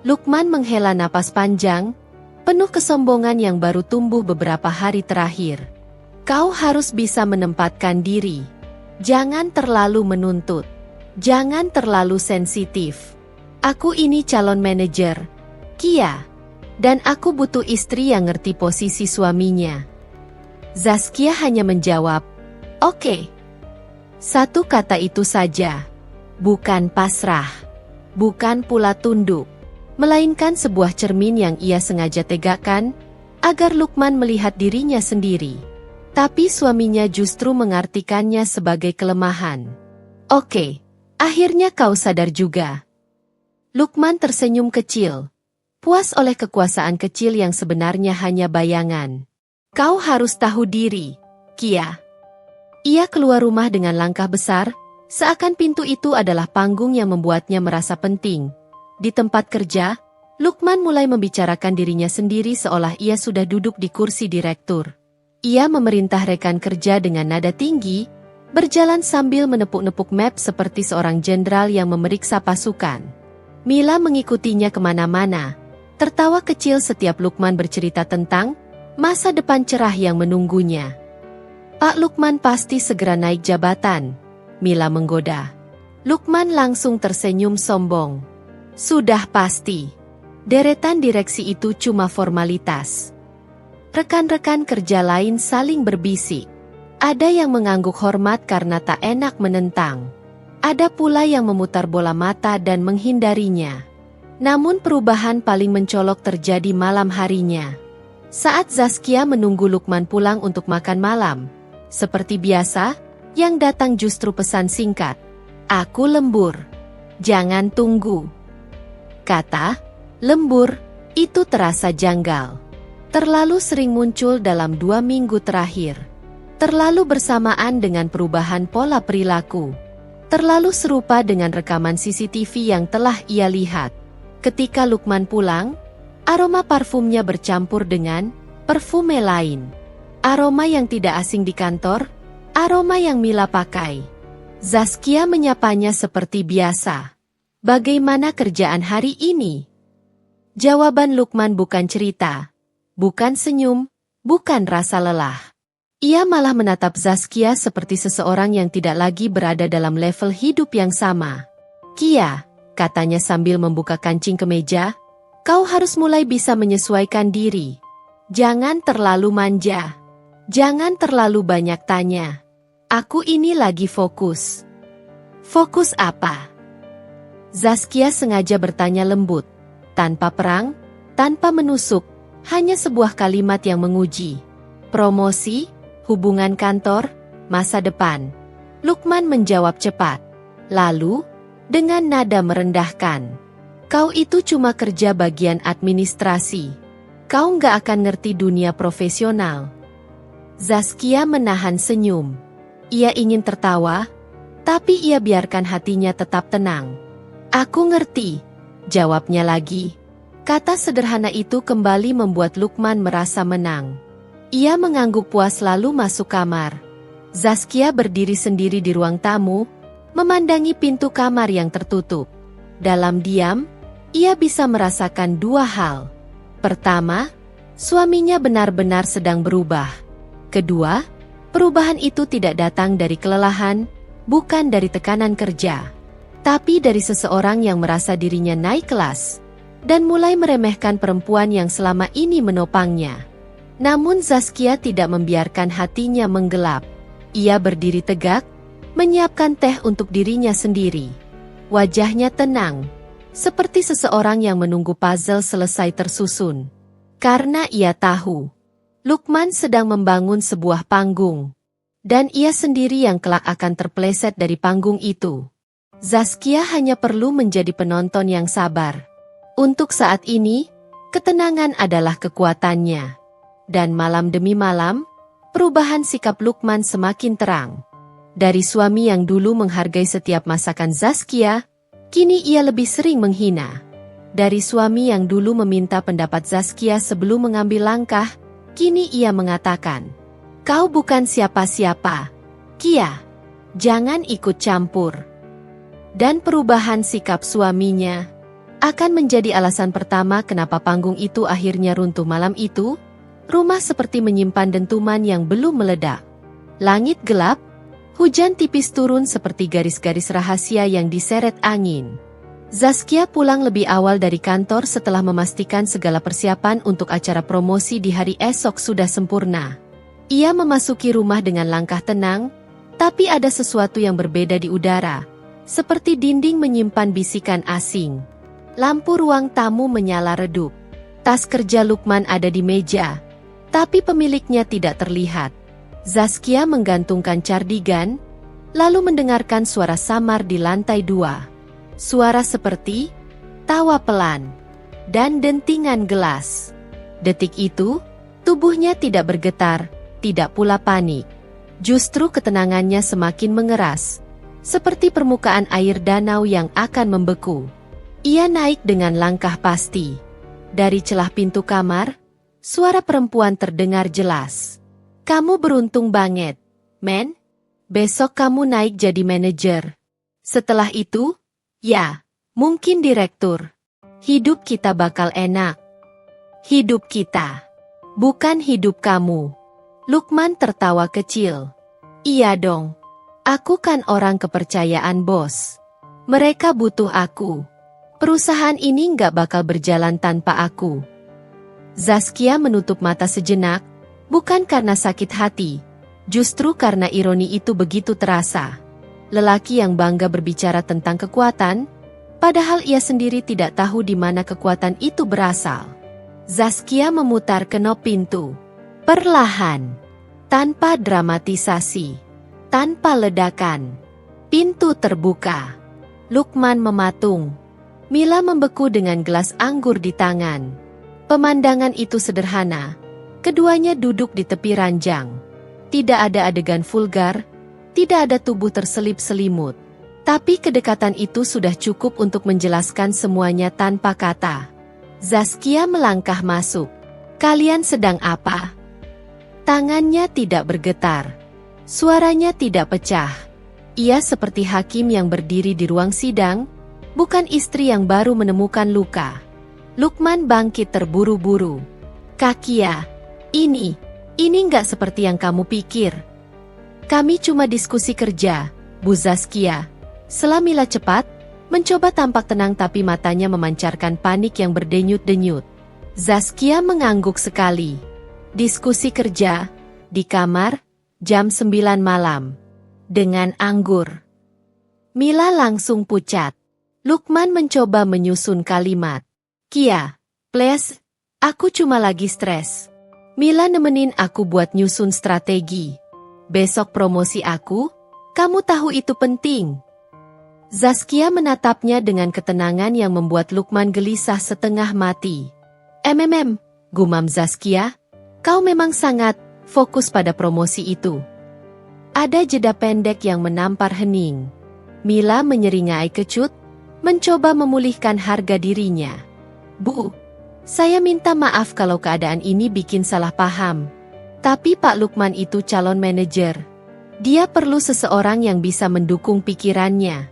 Lukman menghela napas panjang, penuh kesombongan yang baru tumbuh beberapa hari terakhir. "Kau harus bisa menempatkan diri. Jangan terlalu menuntut. Jangan terlalu sensitif. Aku ini calon manajer, Kia. Dan aku butuh istri yang ngerti posisi suaminya." Zaskia hanya menjawab, "Oke." Satu kata itu saja. Bukan pasrah. Bukan pula tunduk. Melainkan sebuah cermin yang ia sengaja tegakkan, agar Lukman melihat dirinya sendiri. Tapi suaminya justru mengartikannya sebagai kelemahan. "Oke. Akhirnya kau sadar juga." Lukman tersenyum kecil, puas oleh kekuasaan kecil yang sebenarnya hanya bayangan. "Kau harus tahu diri, Kia." Ia keluar rumah dengan langkah besar, seakan pintu itu adalah panggung yang membuatnya merasa penting. Di tempat kerja, Lukman mulai membicarakan dirinya sendiri seolah ia sudah duduk di kursi direktur. Ia memerintah rekan kerja dengan nada tinggi, berjalan sambil menepuk-nepuk map seperti seorang jenderal yang memeriksa pasukan. Mila mengikutinya kemana-mana, tertawa kecil setiap Lukman bercerita tentang masa depan cerah yang menunggunya. Pak Lukman pasti segera naik jabatan, Mila menggoda. Lukman langsung tersenyum sombong. Sudah pasti. Deretan direksi itu cuma formalitas. Rekan-rekan kerja lain saling berbisik. Ada yang mengangguk hormat karena tak enak menentang. Ada pula yang memutar bola mata dan menghindarinya. Namun perubahan paling mencolok terjadi malam harinya. Saat Zaskia menunggu Lukman pulang untuk makan malam. Seperti biasa, yang datang justru pesan singkat. Aku lembur. Jangan tunggu. Kata lembur itu terasa janggal. Terlalu sering muncul dalam 2 minggu terakhir. Terlalu bersamaan dengan perubahan pola perilaku. Terlalu serupa dengan rekaman CCTV yang telah ia lihat. Ketika Lukman pulang, aroma parfumnya bercampur dengan parfume lain. Aroma yang tidak asing di kantor, aroma yang Mila pakai. Zaskia menyapanya seperti biasa. Bagaimana kerjaan hari ini? Jawaban Lukman bukan cerita, bukan senyum, bukan rasa lelah. Ia malah menatap Zaskia seperti seseorang yang tidak lagi berada dalam level hidup yang sama. Kia, katanya sambil membuka kancing kemeja, kau harus mulai bisa menyesuaikan diri. Jangan terlalu manja. Jangan terlalu banyak tanya. Aku ini lagi fokus. Fokus apa? Zaskia sengaja bertanya lembut. Tanpa perang, tanpa menusuk, hanya sebuah kalimat yang menguji. Promosi, hubungan kantor, masa depan. Lukman menjawab cepat. Lalu, dengan nada merendahkan. Kau itu cuma kerja bagian administrasi. Kau nggak akan ngerti dunia profesional. Zaskia menahan senyum. Ia ingin tertawa, tapi ia biarkan hatinya tetap tenang. Aku ngerti, jawabnya lagi. Kata sederhana itu kembali membuat Lukman merasa menang. Ia mengangguk puas lalu masuk kamar. Zaskia berdiri sendiri di ruang tamu, memandangi pintu kamar yang tertutup. Dalam diam, ia bisa merasakan 2 hal. Pertama, suaminya benar-benar sedang berubah. Kedua, perubahan itu tidak datang dari kelelahan, bukan dari tekanan kerja, tapi dari seseorang yang merasa dirinya naik kelas, dan mulai meremehkan perempuan yang selama ini menopangnya. Namun Zaskia tidak membiarkan hatinya menggelap. Ia berdiri tegak, menyiapkan teh untuk dirinya sendiri. Wajahnya tenang, seperti seseorang yang menunggu puzzle selesai tersusun. Karena ia tahu, Lukman sedang membangun sebuah panggung. Dan ia sendiri yang kelak akan terpeleset dari panggung itu. Zaskia hanya perlu menjadi penonton yang sabar. Untuk saat ini, ketenangan adalah kekuatannya. Dan malam demi malam, perubahan sikap Lukman semakin terang. Dari suami yang dulu menghargai setiap masakan Zaskia, kini ia lebih sering menghina. Dari suami yang dulu meminta pendapat Zaskia sebelum mengambil langkah, kini ia mengatakan, "Kau bukan siapa-siapa, Kia. Jangan ikut campur." Dan perubahan sikap suaminya akan menjadi alasan pertama kenapa panggung itu akhirnya runtuh malam itu. Rumah seperti menyimpan dentuman yang belum meledak. Langit gelap, hujan tipis turun seperti garis-garis rahasia yang diseret angin. Zaskia pulang lebih awal dari kantor setelah memastikan segala persiapan untuk acara promosi di hari esok sudah sempurna. Ia memasuki rumah dengan langkah tenang, tapi ada sesuatu yang berbeda di udara, seperti dinding menyimpan bisikan asing. Lampu ruang tamu menyala redup. Tas kerja Lukman ada di meja, tapi pemiliknya tidak terlihat. Zaskia menggantungkan cardigan, lalu mendengarkan suara samar di lantai 2. Suara seperti tawa pelan dan dentingan gelas. Detik itu, tubuhnya tidak bergetar, tidak pula panik. Justru ketenangannya semakin mengeras, seperti permukaan air danau yang akan membeku. Ia naik dengan langkah pasti. Dari celah pintu kamar, suara perempuan terdengar jelas. "Kamu beruntung banget, men. Besok kamu naik jadi manajer. Setelah itu, ya, mungkin direktur. Hidup kita bakal enak." Hidup kita. Bukan hidup kamu. Lukman tertawa kecil. Iya dong. Aku kan orang kepercayaan bos. Mereka butuh aku. Perusahaan ini nggak bakal berjalan tanpa aku. Zaskia menutup mata sejenak, bukan karena sakit hati, justru karena ironi itu begitu terasa. Lelaki yang bangga berbicara tentang kekuatan, padahal ia sendiri tidak tahu di mana kekuatan itu berasal. Zaskia memutar kenop pintu. Perlahan, tanpa dramatisasi, tanpa ledakan. Pintu terbuka. Lukman mematung. Mila membeku dengan gelas anggur di tangan. Pemandangan itu sederhana. Keduanya duduk di tepi ranjang. Tidak ada adegan vulgar, tidak ada tubuh terselip selimut. Tapi kedekatan itu sudah cukup untuk menjelaskan semuanya tanpa kata. Zaskia melangkah masuk. Kalian sedang apa? Tangannya tidak bergetar. Suaranya tidak pecah. Ia seperti hakim yang berdiri di ruang sidang, bukan istri yang baru menemukan luka. Lukman bangkit terburu-buru. Kakia, ini nggak seperti yang kamu pikir. Kami cuma diskusi kerja, Bu Zaskia. Setelah Mila cepat, mencoba tampak tenang tapi matanya memancarkan panik yang berdenyut-denyut. Zaskia mengangguk sekali. Diskusi kerja, di kamar, jam 9 malam. Dengan anggur. Mila langsung pucat. Lukman mencoba menyusun kalimat. Kia, please, aku cuma lagi stres. Mila nemenin aku buat nyusun strategi. Besok promosi aku, kamu tahu itu penting. Zaskia menatapnya dengan ketenangan yang membuat Lukman gelisah setengah mati. Gumam Zaskia, kau memang sangat fokus pada promosi itu. Ada jeda pendek yang menampar hening. Mila menyeringai kecut, mencoba memulihkan harga dirinya. Bu, saya minta maaf kalau keadaan ini bikin salah paham. Tapi Pak Lukman itu calon manajer. Dia perlu seseorang yang bisa mendukung pikirannya.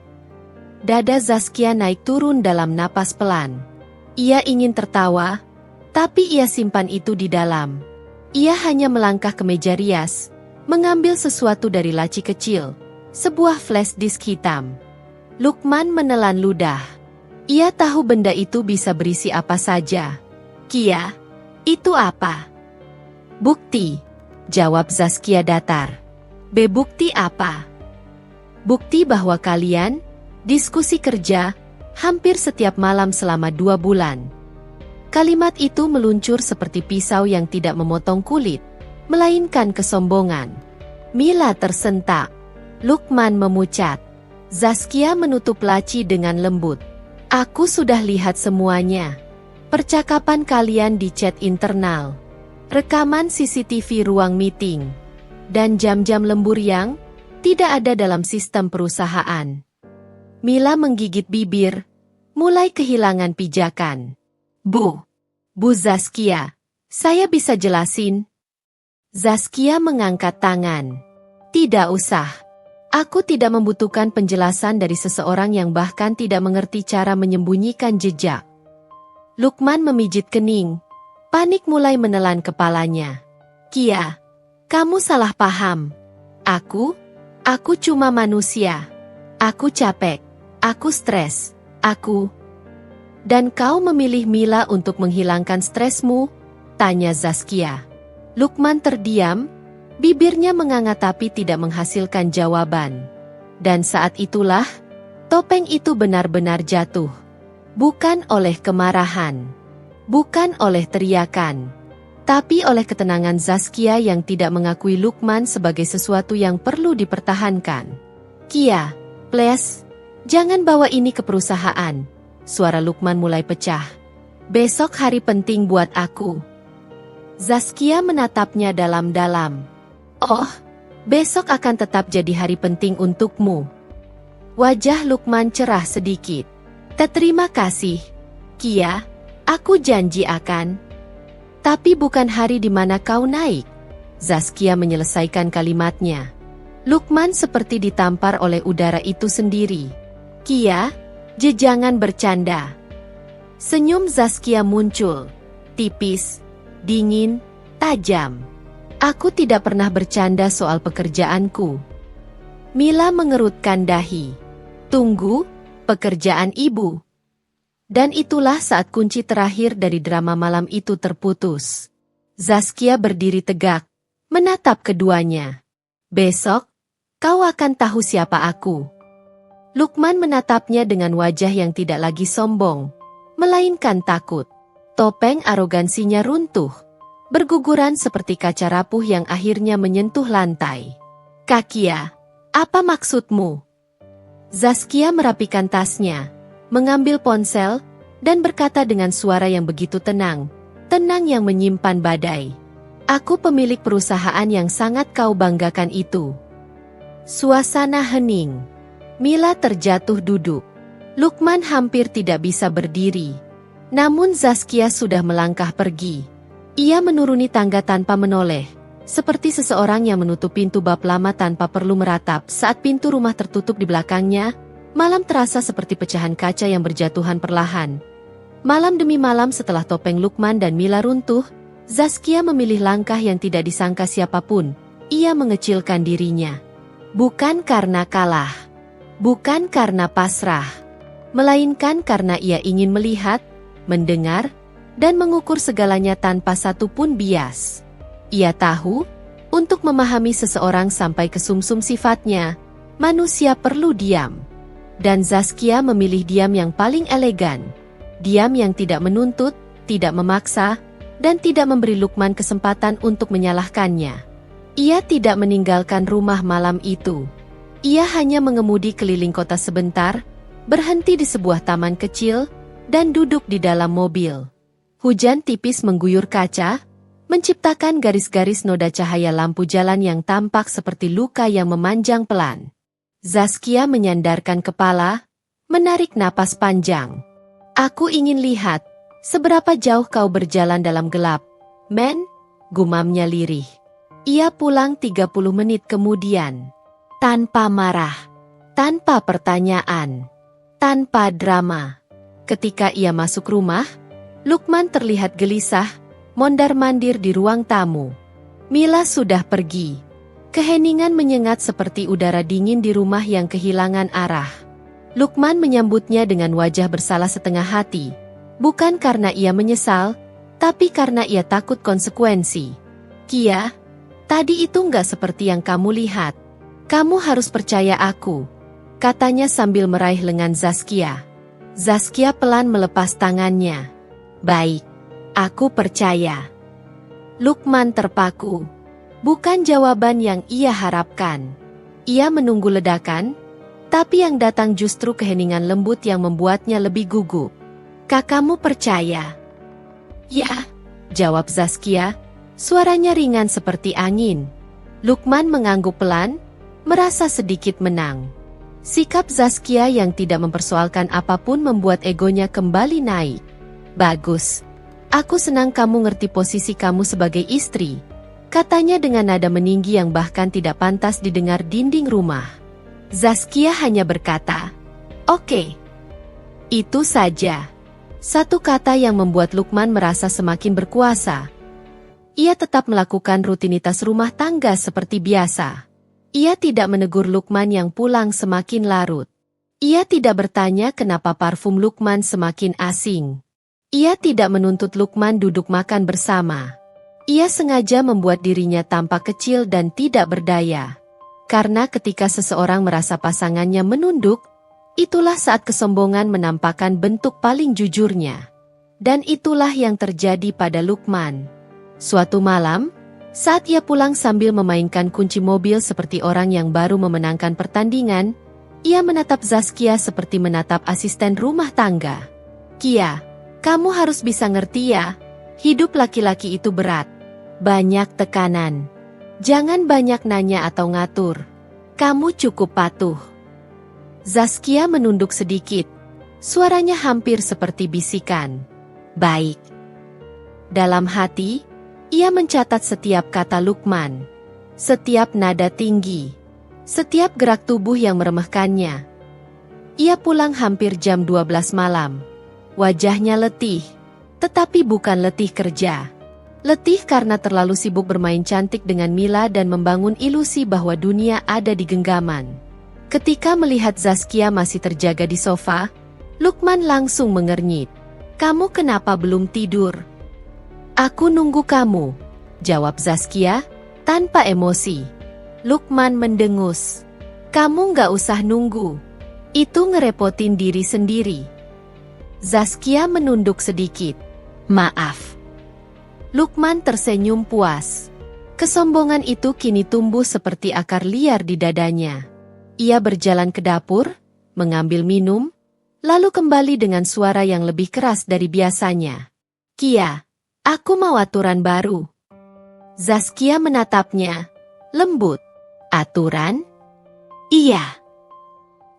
Dada Zaskia naik turun dalam napas pelan. Ia ingin tertawa, tapi ia simpan itu di dalam. Ia hanya melangkah ke meja rias, mengambil sesuatu dari laci kecil, sebuah flash disk hitam. Lukman menelan ludah. Ia tahu benda itu bisa berisi apa saja. Kia, itu apa? Bukti, jawab Zaskia datar. Bukti apa? Bukti bahwa kalian diskusi kerja hampir setiap malam selama 2 bulan. Kalimat itu meluncur seperti pisau yang tidak memotong kulit, melainkan kesombongan. Mila tersentak. Lukman memucat. Zaskia menutup laci dengan lembut. Aku sudah lihat semuanya. Percakapan kalian di chat internal. Rekaman CCTV ruang meeting. Dan jam-jam lembur yang tidak ada dalam sistem perusahaan. Mila menggigit bibir, mulai kehilangan pijakan. Bu Zaskia, saya bisa jelasin? Zaskia mengangkat tangan. Tidak usah. Aku tidak membutuhkan penjelasan dari seseorang yang bahkan tidak mengerti cara menyembunyikan jejak. Lukman memijit kening. Panik mulai menelan kepalanya. Kia, kamu salah paham. Aku cuma manusia. Aku capek. Aku stres. Dan kau memilih Mila untuk menghilangkan stresmu? Tanya Zaskia. Lukman terdiam. Bibirnya menganga tapi tidak menghasilkan jawaban. Dan saat itulah, topeng itu benar-benar jatuh. Bukan oleh kemarahan. Bukan oleh teriakan. Tapi oleh ketenangan Zaskia yang tidak mengakui Lukman sebagai sesuatu yang perlu dipertahankan. Kia, please, jangan bawa ini ke perusahaan. Suara Lukman mulai pecah. Besok hari penting buat aku. Zaskia menatapnya dalam-dalam. Oh, besok akan tetap jadi hari penting untukmu. Wajah Lukman cerah sedikit. Terima kasih, Kia. Aku janji akan. Tapi bukan hari di mana kau naik. Zaskia menyelesaikan kalimatnya. Lukman seperti ditampar oleh udara itu sendiri. Kia, jangan bercanda. Senyum Zaskia muncul. Tipis, dingin, tajam. Aku tidak pernah bercanda soal pekerjaanku. Mila mengerutkan dahi. Tunggu, pekerjaan ibu. Dan itulah saat kunci terakhir dari drama malam itu terputus. Zaskia berdiri tegak, menatap keduanya. Besok, kau akan tahu siapa aku. Lukman menatapnya dengan wajah yang tidak lagi sombong, melainkan takut. Topeng arogansinya runtuh, berguguran seperti kaca rapuh yang akhirnya menyentuh lantai. Kakia, apa maksudmu? Zaskia merapikan tasnya, mengambil ponsel, dan berkata dengan suara yang begitu tenang yang menyimpan badai. Aku pemilik perusahaan yang sangat kau banggakan itu. Suasana hening. Mila terjatuh duduk. Lukman hampir tidak bisa berdiri. Namun Zaskia sudah melangkah pergi. Ia menuruni tangga tanpa menoleh, seperti seseorang yang menutup pintu bab lama tanpa perlu meratap. Saat pintu rumah tertutup di belakangnya, malam terasa seperti pecahan kaca yang berjatuhan perlahan. Malam demi malam setelah topeng Lukman dan Mila runtuh, Zaskia memilih langkah yang tidak disangka siapapun. Ia mengecilkan dirinya. Bukan karena kalah, bukan karena pasrah, melainkan karena ia ingin melihat, mendengar, dan mengukur segalanya tanpa satupun bias. Ia tahu, untuk memahami seseorang sampai ke sumsum sifatnya, manusia perlu diam. Dan Zaskia memilih diam yang paling elegan. Diam yang tidak menuntut, tidak memaksa, dan tidak memberi Lukman kesempatan untuk menyalahkannya. Ia tidak meninggalkan rumah malam itu. Ia hanya mengemudi keliling kota sebentar, berhenti di sebuah taman kecil, dan duduk di dalam mobil. Hujan tipis mengguyur kaca, menciptakan garis-garis noda cahaya lampu jalan yang tampak seperti luka yang memanjang pelan. Zaskia menyandarkan kepala, menarik napas panjang. Aku ingin lihat, seberapa jauh kau berjalan dalam gelap, men, gumamnya lirih. Ia pulang 30 menit kemudian. Tanpa marah, tanpa pertanyaan, tanpa drama. Ketika ia masuk rumah, Lukman terlihat gelisah, mondar-mandir di ruang tamu. Mila sudah pergi. Keheningan menyengat seperti udara dingin di rumah yang kehilangan arah. Lukman menyambutnya dengan wajah bersalah setengah hati. Bukan karena ia menyesal, tapi karena ia takut konsekuensi. Kia, tadi itu nggak seperti yang kamu lihat. Kamu harus percaya aku, katanya sambil meraih lengan Zaskia. Zaskia pelan melepas tangannya. Baik, aku percaya. Lukman terpaku. Bukan jawaban yang ia harapkan. Ia menunggu ledakan, tapi yang datang justru keheningan lembut yang membuatnya lebih gugup. Kakakmu percaya? Ya, jawab Zaskia, suaranya ringan seperti angin. Lukman mengangguk pelan, merasa sedikit menang. Sikap Zaskia yang tidak mempersoalkan apapun membuat egonya kembali naik. Bagus. Aku senang kamu ngerti posisi kamu sebagai istri, katanya dengan nada meninggi yang bahkan tidak pantas didengar dinding rumah. Zaskia hanya berkata, "Oke." Itu saja. Satu kata yang membuat Lukman merasa semakin berkuasa. Ia tetap melakukan rutinitas rumah tangga seperti biasa. Ia tidak menegur Lukman yang pulang semakin larut. Ia tidak bertanya kenapa parfum Lukman semakin asing. Ia tidak menuntut Lukman duduk makan bersama. Ia sengaja membuat dirinya tampak kecil dan tidak berdaya. Karena ketika seseorang merasa pasangannya menunduk, itulah saat kesombongan menampakkan bentuk paling jujurnya. Dan itulah yang terjadi pada Lukman. Suatu malam, saat ia pulang sambil memainkan kunci mobil seperti orang yang baru memenangkan pertandingan, ia menatap Zaskia seperti menatap asisten rumah tangga. Kia, kamu harus bisa ngerti ya, hidup laki-laki itu berat. Banyak tekanan. Jangan banyak nanya atau ngatur. Kamu cukup patuh. Zaskia menunduk sedikit. Suaranya hampir seperti bisikan. Baik. Dalam hati, ia mencatat setiap kata Lukman. Setiap nada tinggi. Setiap gerak tubuh yang meremehkannya. Ia pulang hampir jam 12 malam. Wajahnya letih, tetapi bukan letih kerja. Letih karena terlalu sibuk bermain cantik dengan Mila dan membangun ilusi bahwa dunia ada di genggaman. Ketika melihat Zaskia masih terjaga di sofa, Lukman langsung mengernyit. "Kamu kenapa belum tidur?" "Aku nunggu kamu," jawab Zaskia, tanpa emosi. Lukman mendengus. "Kamu nggak usah nunggu. Itu ngerepotin diri sendiri." Zaskia menunduk sedikit. "Maaf." Lukman tersenyum puas. Kesombongan itu kini tumbuh seperti akar liar di dadanya. Ia berjalan ke dapur, mengambil minum, lalu kembali dengan suara yang lebih keras dari biasanya. "Kia, aku mau aturan baru." Zaskia menatapnya, lembut. "Aturan?" "Iya."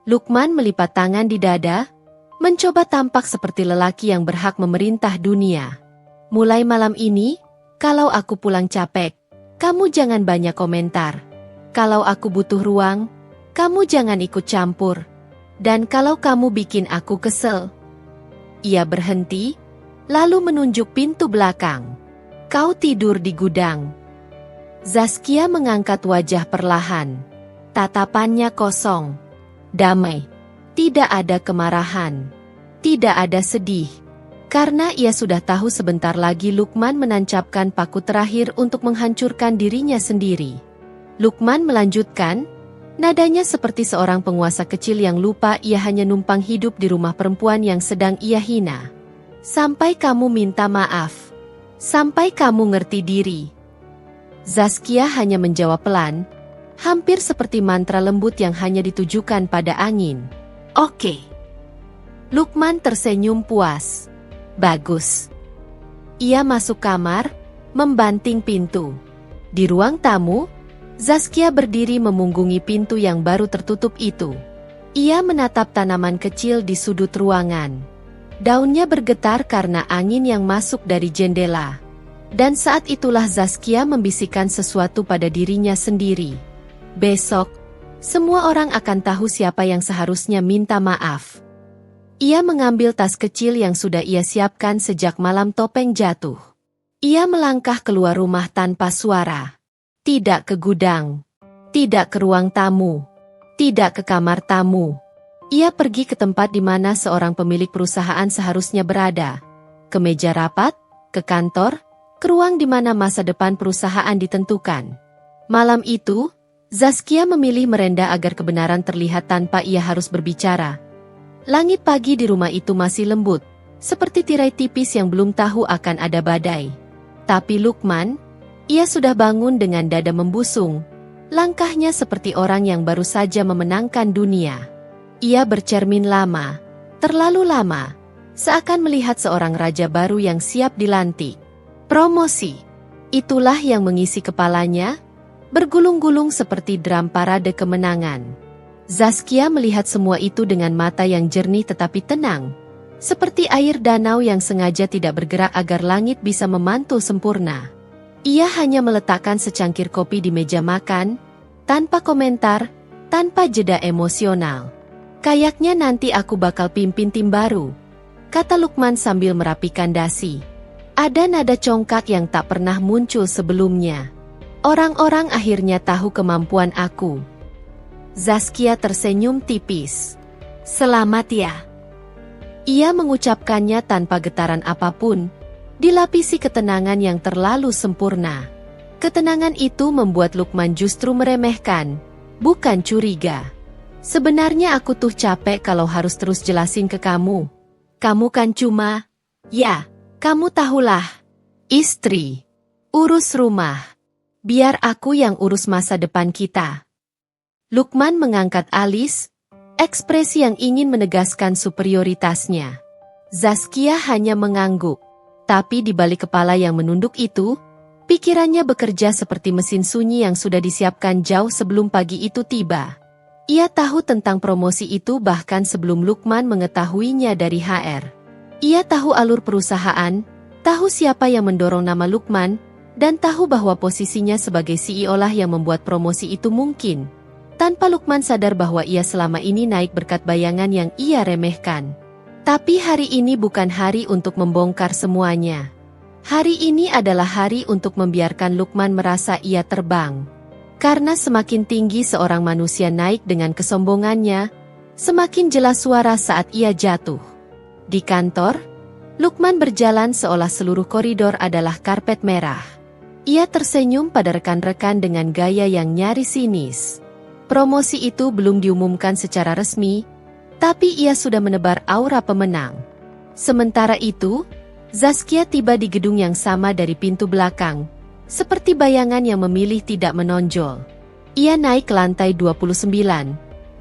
Lukman melipat tangan di dada, mencoba tampak seperti lelaki yang berhak memerintah dunia. "Mulai malam ini, kalau aku pulang capek, kamu jangan banyak komentar. Kalau aku butuh ruang, kamu jangan ikut campur. Dan kalau kamu bikin aku kesel..." Ia berhenti, lalu menunjuk pintu belakang. "Kau tidur di gudang." Zaskia mengangkat wajah perlahan. Tatapannya kosong. Damai. Tidak ada kemarahan. Tidak ada sedih. Karena ia sudah tahu sebentar lagi Lukman menancapkan paku terakhir untuk menghancurkan dirinya sendiri. Lukman melanjutkan, nadanya seperti seorang penguasa kecil yang lupa ia hanya numpang hidup di rumah perempuan yang sedang ia hina. "Sampai kamu minta maaf. Sampai kamu ngerti diri." Zaskia hanya menjawab pelan, hampir seperti mantra lembut yang hanya ditujukan pada angin. "Oke." Lukman tersenyum puas. "Bagus." Ia masuk kamar, membanting pintu. Di ruang tamu, Zaskia berdiri memunggungi pintu yang baru tertutup itu. Ia menatap tanaman kecil di sudut ruangan. Daunnya bergetar karena angin yang masuk dari jendela. Dan saat itulah Zaskia membisikkan sesuatu pada dirinya sendiri. "Besok, semua orang akan tahu siapa yang seharusnya minta maaf." Ia mengambil tas kecil yang sudah ia siapkan sejak malam topeng jatuh. Ia melangkah keluar rumah tanpa suara. Tidak ke gudang. Tidak ke ruang tamu. Tidak ke kamar tamu. Ia pergi ke tempat di mana seorang pemilik perusahaan seharusnya berada. Ke meja rapat, ke kantor, ke ruang di mana masa depan perusahaan ditentukan. Malam itu, Zaskia memilih merendah agar kebenaran terlihat tanpa ia harus berbicara. Langit pagi di rumah itu masih lembut, seperti tirai tipis yang belum tahu akan ada badai. Tapi Lukman, ia sudah bangun dengan dada membusung. Langkahnya seperti orang yang baru saja memenangkan dunia. Ia bercermin lama, terlalu lama, seakan melihat seorang raja baru yang siap dilantik. Promosi. Itulah yang mengisi kepalanya, bergulung-gulung seperti drum parade kemenangan. Zaskia melihat semua itu dengan mata yang jernih tetapi tenang, seperti air danau yang sengaja tidak bergerak agar langit bisa memantul sempurna. Ia hanya meletakkan secangkir kopi di meja makan, tanpa komentar, tanpa jeda emosional. "Kayaknya nanti aku bakal pimpin tim baru," kata Lukman sambil merapikan dasi. Ada nada congkak yang tak pernah muncul sebelumnya. "Orang-orang akhirnya tahu kemampuan aku." Zaskia tersenyum tipis. "Selamat ya." Ia mengucapkannya tanpa getaran apapun, dilapisi ketenangan yang terlalu sempurna. Ketenangan itu membuat Lukman justru meremehkan, bukan curiga. "Sebenarnya aku tuh capek kalau harus terus jelasin ke kamu. Kamu kan cuma, ya, kamu tahulah, istri. Urus rumah. Biar aku yang urus masa depan kita." Lukman mengangkat alis, ekspresi yang ingin menegaskan superioritasnya. Zaskia hanya mengangguk. Tapi di balik kepala yang menunduk itu, pikirannya bekerja seperti mesin sunyi yang sudah disiapkan jauh sebelum pagi itu tiba. Ia tahu tentang promosi itu bahkan sebelum Lukman mengetahuinya dari HR. Ia tahu alur perusahaan, tahu siapa yang mendorong nama Lukman, dan tahu bahwa posisinya sebagai CEO lah yang membuat promosi itu mungkin. Tanpa Lukman sadar bahwa ia selama ini naik berkat bayangan yang ia remehkan. Tapi hari ini bukan hari untuk membongkar semuanya. Hari ini adalah hari untuk membiarkan Lukman merasa ia terbang. Karena semakin tinggi seorang manusia naik dengan kesombongannya, semakin jelas suara saat ia jatuh. Di kantor, Lukman berjalan seolah seluruh koridor adalah karpet merah. Ia tersenyum pada rekan-rekan dengan gaya yang nyaris sinis. Promosi itu belum diumumkan secara resmi, tapi ia sudah menebar aura pemenang. Sementara itu, Zaskia tiba di gedung yang sama dari pintu belakang, seperti bayangan yang memilih tidak menonjol. Ia naik ke lantai 29,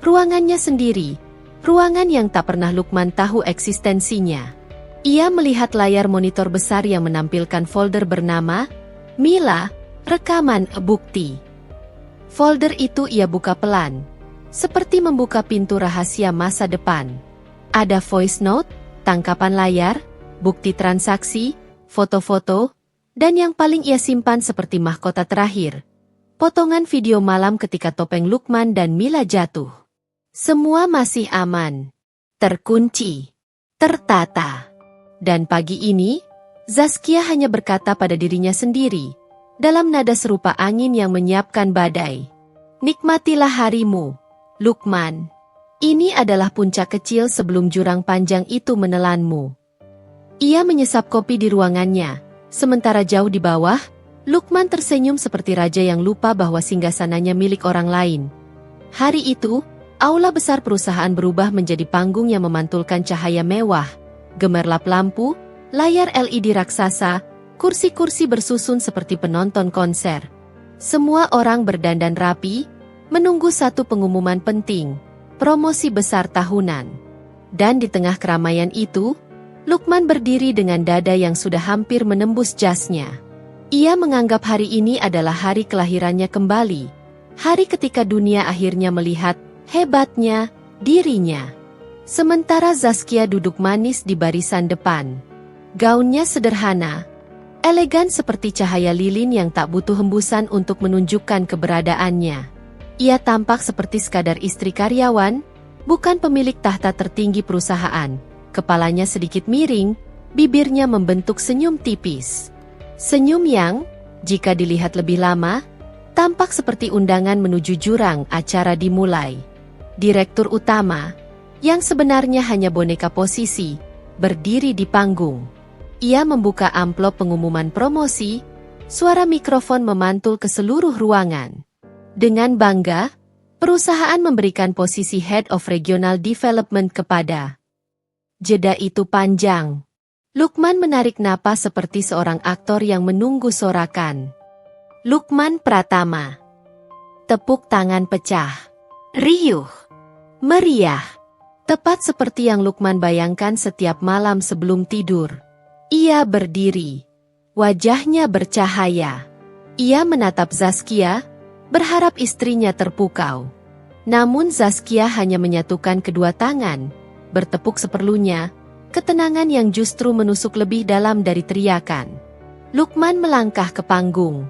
ruangannya sendiri, ruangan yang tak pernah Lukman tahu eksistensinya. Ia melihat layar monitor besar yang menampilkan folder bernama Mila, Rekaman Bukti. Folder itu ia buka pelan, seperti membuka pintu rahasia masa depan. Ada voice note, tangkapan layar, bukti transaksi, foto-foto, dan yang paling ia simpan seperti mahkota terakhir, potongan video malam ketika topeng Lukman dan Mila jatuh. Semua masih aman, terkunci, tertata. Dan pagi ini, Zaskia hanya berkata pada dirinya sendiri, dalam nada serupa angin yang menyiapkan badai. Nikmatilah harimu, Lukman. Ini adalah puncak kecil sebelum jurang panjang itu menelanmu. Ia menyesap kopi di ruangannya, sementara jauh di bawah, Lukman tersenyum seperti raja yang lupa bahwa singgasananya milik orang lain. Hari itu, aula besar perusahaan berubah menjadi panggung yang memantulkan cahaya mewah, gemerlap lampu, layar LED raksasa, kursi-kursi bersusun seperti penonton konser. Semua orang berdandan rapi, menunggu satu pengumuman penting, promosi besar tahunan. Dan di tengah keramaian itu, Lukman berdiri dengan dada yang sudah hampir menembus jasnya. Ia menganggap hari ini adalah hari kelahirannya kembali. Hari ketika dunia akhirnya melihat hebatnya dirinya. Sementara Zaskia duduk manis di barisan depan. Gaunnya sederhana, elegan seperti cahaya lilin yang tak butuh hembusan untuk menunjukkan keberadaannya. Ia tampak seperti sekadar istri karyawan, bukan pemilik tahta tertinggi perusahaan. Kepalanya sedikit miring, bibirnya membentuk senyum tipis. Senyum yang, jika dilihat lebih lama, tampak seperti undangan menuju jurang acara dimulai. Direktur utama, yang sebenarnya hanya boneka posisi, berdiri di panggung. Ia membuka amplop pengumuman promosi, suara mikrofon memantul ke seluruh ruangan. Dengan bangga, perusahaan memberikan posisi Head of Regional Development kepada. Jeda itu panjang. Lukman menarik napas seperti seorang aktor yang menunggu sorakan. Lukman Pratama. Tepuk tangan pecah. Riuh. Meriah. Tepat seperti yang Lukman bayangkan setiap malam sebelum tidur. Ia berdiri. Wajahnya bercahaya. Ia menatap Zaskia, berharap istrinya terpukau. Namun Zaskia hanya menyatukan kedua tangan, bertepuk seperlunya, ketenangan yang justru menusuk lebih dalam dari teriakan. Lukman melangkah ke panggung.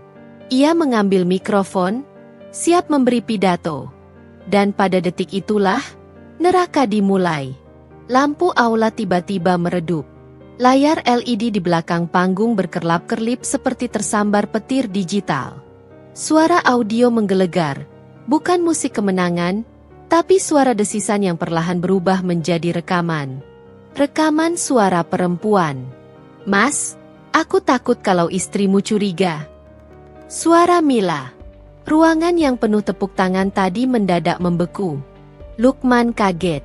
Ia mengambil mikrofon, siap memberi pidato. Dan pada detik itulah, neraka dimulai. Lampu aula tiba-tiba meredup. Layar LED di belakang panggung berkerlap-kerlip seperti tersambar petir digital. Suara audio menggelegar, bukan musik kemenangan, tapi suara desisan yang perlahan berubah menjadi rekaman. Rekaman suara perempuan. Mas, aku takut kalau istrimu curiga. Suara Mila. Ruangan yang penuh tepuk tangan tadi mendadak membeku. Lukman kaget.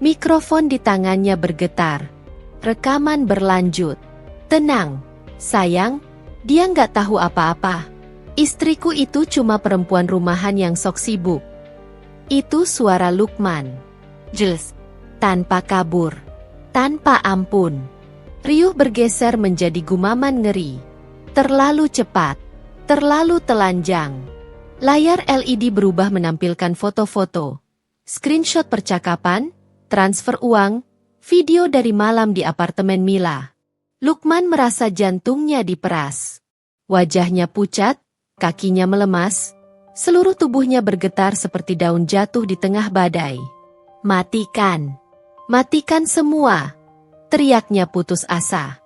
Mikrofon di tangannya bergetar. Rekaman berlanjut. Tenang, sayang, dia nggak tahu apa-apa. Istriku itu cuma perempuan rumahan yang sok sibuk. Itu suara Lukman. Jelas, tanpa kabur, tanpa ampun. Riuh bergeser menjadi gumaman ngeri. Terlalu cepat, terlalu telanjang. Layar LED berubah menampilkan foto-foto, screenshot percakapan, transfer uang, video dari malam di apartemen Mila. Lukman merasa jantungnya diperas. Wajahnya pucat, kakinya melemas, seluruh tubuhnya bergetar seperti daun jatuh di tengah badai. Matikan! Matikan semua! Teriaknya putus asa.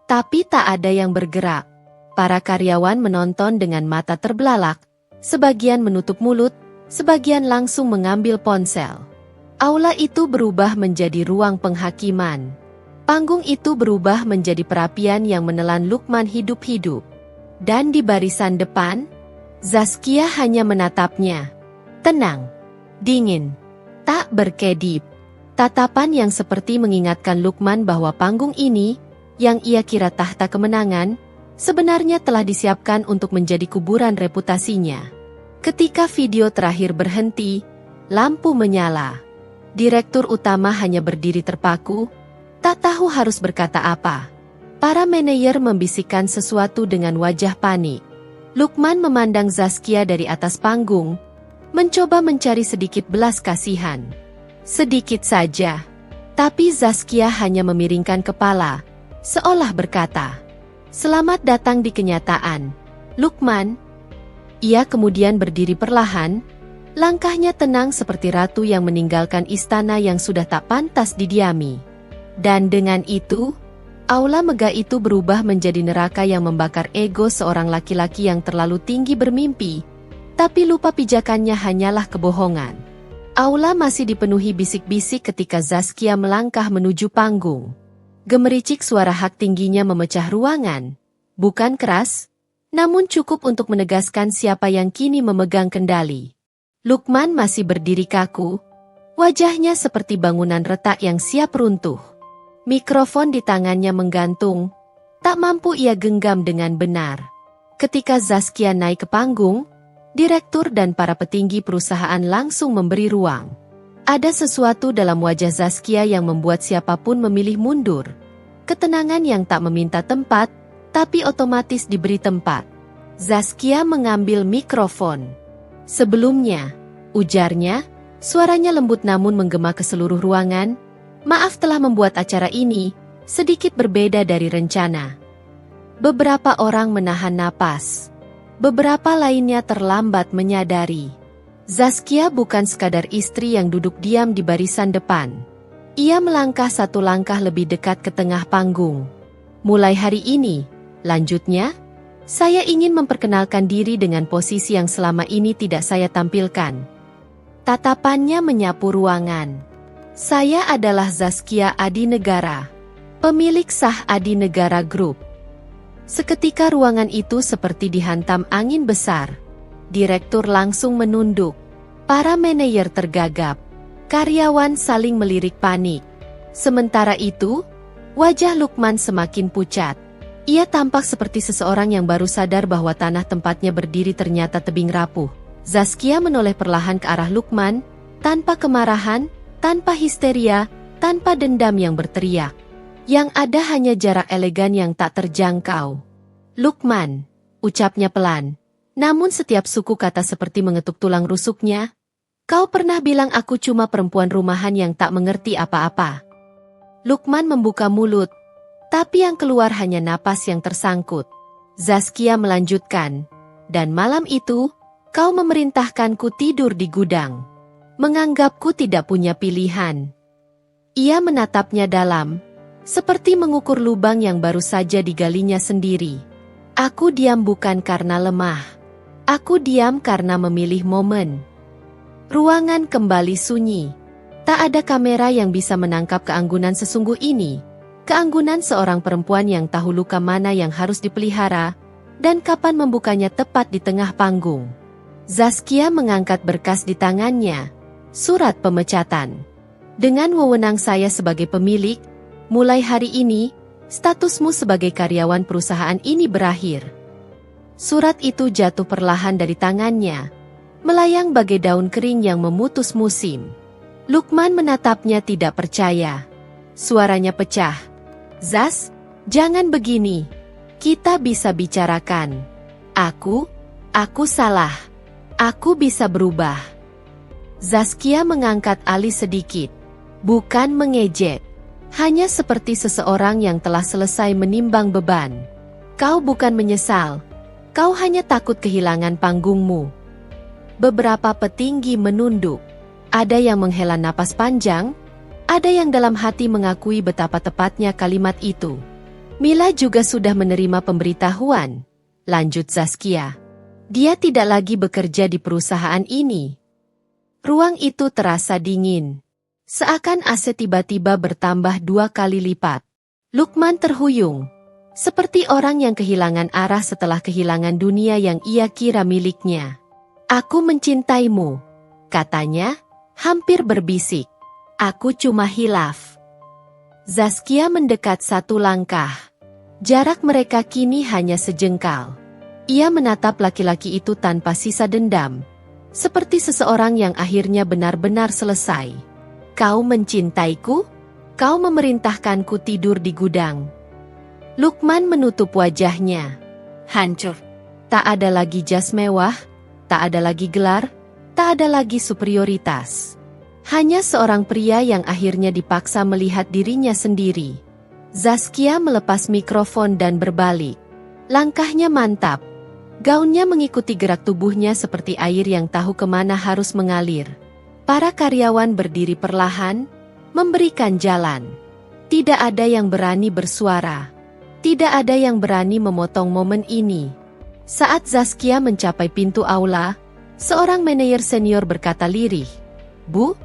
Tapi tak ada yang bergerak. Para karyawan menonton dengan mata terbelalak, sebagian menutup mulut, sebagian langsung mengambil ponsel. Aula itu berubah menjadi ruang penghakiman. Panggung itu berubah menjadi perapian yang menelan Lukman hidup-hidup. Dan di barisan depan, Zaskia hanya menatapnya. Tenang, dingin, tak berkedip. Tatapan yang seperti mengingatkan Lukman bahwa panggung ini, yang ia kira tahta kemenangan, sebenarnya telah disiapkan untuk menjadi kuburan reputasinya. Ketika video terakhir berhenti, lampu menyala. Direktur utama hanya berdiri terpaku, tak tahu harus berkata apa. Para manajer membisikkan sesuatu dengan wajah panik. Lukman memandang Zaskia dari atas panggung, mencoba mencari sedikit belas kasihan. Sedikit saja. Tapi Zaskia hanya memiringkan kepala, seolah berkata, "Selamat datang di kenyataan, Lukman." Ia kemudian berdiri perlahan, langkahnya tenang seperti ratu yang meninggalkan istana yang sudah tak pantas didiami. Dan dengan itu, aula megah itu berubah menjadi neraka yang membakar ego seorang laki-laki yang terlalu tinggi bermimpi, tapi lupa pijakannya hanyalah kebohongan. Aula masih dipenuhi bisik-bisik ketika Zaskia melangkah menuju panggung. Gemericik suara hak tingginya memecah ruangan. Bukan keras, namun cukup untuk menegaskan siapa yang kini memegang kendali. Lukman masih berdiri kaku, wajahnya seperti bangunan retak yang siap runtuh. Mikrofon di tangannya menggantung, tak mampu ia genggam dengan benar. Ketika Zaskia naik ke panggung, direktur dan para petinggi perusahaan langsung memberi ruang. Ada sesuatu dalam wajah Zaskia yang membuat siapapun memilih mundur. Ketenangan yang tak meminta tempat, tapi otomatis diberi tempat. Zaskia mengambil mikrofon. Sebelumnya, ujarnya, suaranya lembut namun menggema ke seluruh ruangan, "Maaf telah membuat acara ini sedikit berbeda dari rencana." Beberapa orang menahan napas. Beberapa lainnya terlambat menyadari. Zaskia bukan sekadar istri yang duduk diam di barisan depan. Ia melangkah satu langkah lebih dekat ke tengah panggung. "Mulai hari ini," lanjutnya, "saya ingin memperkenalkan diri dengan posisi yang selama ini tidak saya tampilkan." Tatapannya menyapu ruangan. "Saya adalah Zaskia Adinegara, pemilik sah Adinegara Group." Seketika ruangan itu seperti dihantam angin besar. Direktur langsung menunduk. Para manajer tergagap. Karyawan saling melirik panik. Sementara itu, wajah Lukman semakin pucat. Ia tampak seperti seseorang yang baru sadar bahwa tanah tempatnya berdiri ternyata tebing rapuh. Zaskia menoleh perlahan ke arah Lukman, tanpa kemarahan, tanpa histeria, tanpa dendam yang berteriak. Yang ada hanya jarak elegan yang tak terjangkau. "Lukman," ucapnya pelan. Namun setiap suku kata seperti mengetuk tulang rusuknya. "Kau pernah bilang aku cuma perempuan rumahan yang tak mengerti apa-apa." Lukman membuka mulut, tapi yang keluar hanya napas yang tersangkut. Zaskia melanjutkan, "Dan malam itu, kau memerintahkanku tidur di gudang. Menganggapku tidak punya pilihan." Ia menatapnya dalam, seperti mengukur lubang yang baru saja digalinya sendiri. "Aku diam bukan karena lemah. Aku diam karena memilih momen." Ruangan kembali sunyi. Tak ada kamera yang bisa menangkap keanggunan sesungguh ini. Keanggunan seorang perempuan yang tahu luka mana yang harus dipelihara, dan kapan membukanya tepat di tengah panggung. Zaskia mengangkat berkas di tangannya. Surat pemecatan. "Dengan wewenang saya sebagai pemilik, mulai hari ini, statusmu sebagai karyawan perusahaan ini berakhir." Surat itu jatuh perlahan dari tangannya, melayang bagai daun kering yang memutus musim. Lukman menatapnya tidak percaya. Suaranya pecah. "Zas, jangan begini. Kita bisa bicarakan. Aku salah. Aku bisa berubah." Zaskia mengangkat alis sedikit. Bukan mengejek. Hanya seperti seseorang yang telah selesai menimbang beban. "Kau bukan menyesal. Kau hanya takut kehilangan panggungmu." Beberapa petinggi menunduk. Ada yang menghela napas panjang, ada yang dalam hati mengakui betapa tepatnya kalimat itu. Mila juga sudah menerima pemberitahuan, lanjut Zaskia. Dia tidak lagi bekerja di perusahaan ini. Ruang itu terasa dingin. Seakan AC tiba-tiba bertambah 2 kali lipat. Lukman terhuyung. Seperti orang yang kehilangan arah setelah kehilangan dunia yang ia kira miliknya. Aku mencintaimu, katanya, hampir berbisik. Aku cuma hilaf. Zaskia mendekat 1 langkah. Jarak mereka kini hanya sejengkal. Ia menatap laki-laki itu tanpa sisa dendam. Seperti seseorang yang akhirnya benar-benar selesai. Kau mencintaiku? Kau memerintahkanku tidur di gudang. Lukman menutup wajahnya. Hancur. Tak ada lagi jas mewah, tak ada lagi gelar, tak ada lagi superioritas. Hanya seorang pria yang akhirnya dipaksa melihat dirinya sendiri. Zaskia melepas mikrofon dan berbalik. Langkahnya mantap. Gaunnya mengikuti gerak tubuhnya seperti air yang tahu kemana harus mengalir. Para karyawan berdiri perlahan, memberikan jalan. Tidak ada yang berani bersuara. Tidak ada yang berani memotong momen ini. Saat Zaskia mencapai pintu aula, seorang manajer senior berkata lirih, "Bu,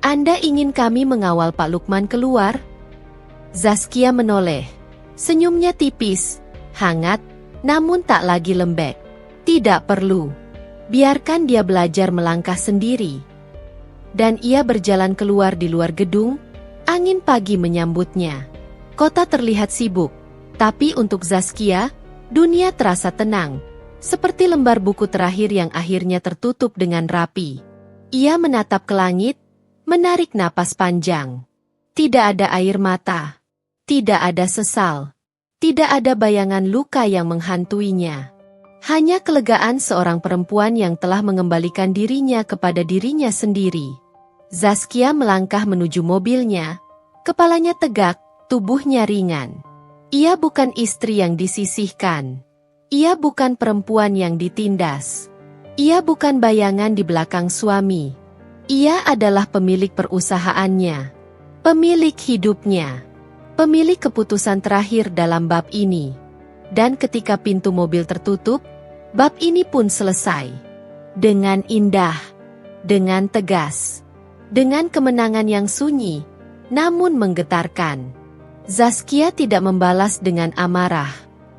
Anda ingin kami mengawal Pak Lukman keluar?" Zaskia menoleh. Senyumnya tipis, hangat, namun tak lagi lembek. Tidak perlu. Biarkan dia belajar melangkah sendiri. Dan ia berjalan keluar di luar gedung. Angin pagi menyambutnya. Kota terlihat sibuk. Tapi untuk Zaskia, dunia terasa tenang. Seperti lembar buku terakhir yang akhirnya tertutup dengan rapi. Ia menatap ke langit, menarik napas panjang. Tidak ada air mata. Tidak ada sesal. Tidak ada bayangan luka yang menghantuinya. Hanya kelegaan seorang perempuan yang telah mengembalikan dirinya kepada dirinya sendiri. Zaskia melangkah menuju mobilnya. Kepalanya tegak, tubuhnya ringan. Ia bukan istri yang disisihkan. Ia bukan perempuan yang ditindas. Ia bukan bayangan di belakang suami. Ia adalah pemilik perusahaannya. Pemilik hidupnya. Pemilik keputusan terakhir dalam bab ini. Dan ketika pintu mobil tertutup, bab ini pun selesai. Dengan indah. Dengan tegas. Dengan kemenangan yang sunyi, namun menggetarkan. Zaskia tidak membalas dengan amarah.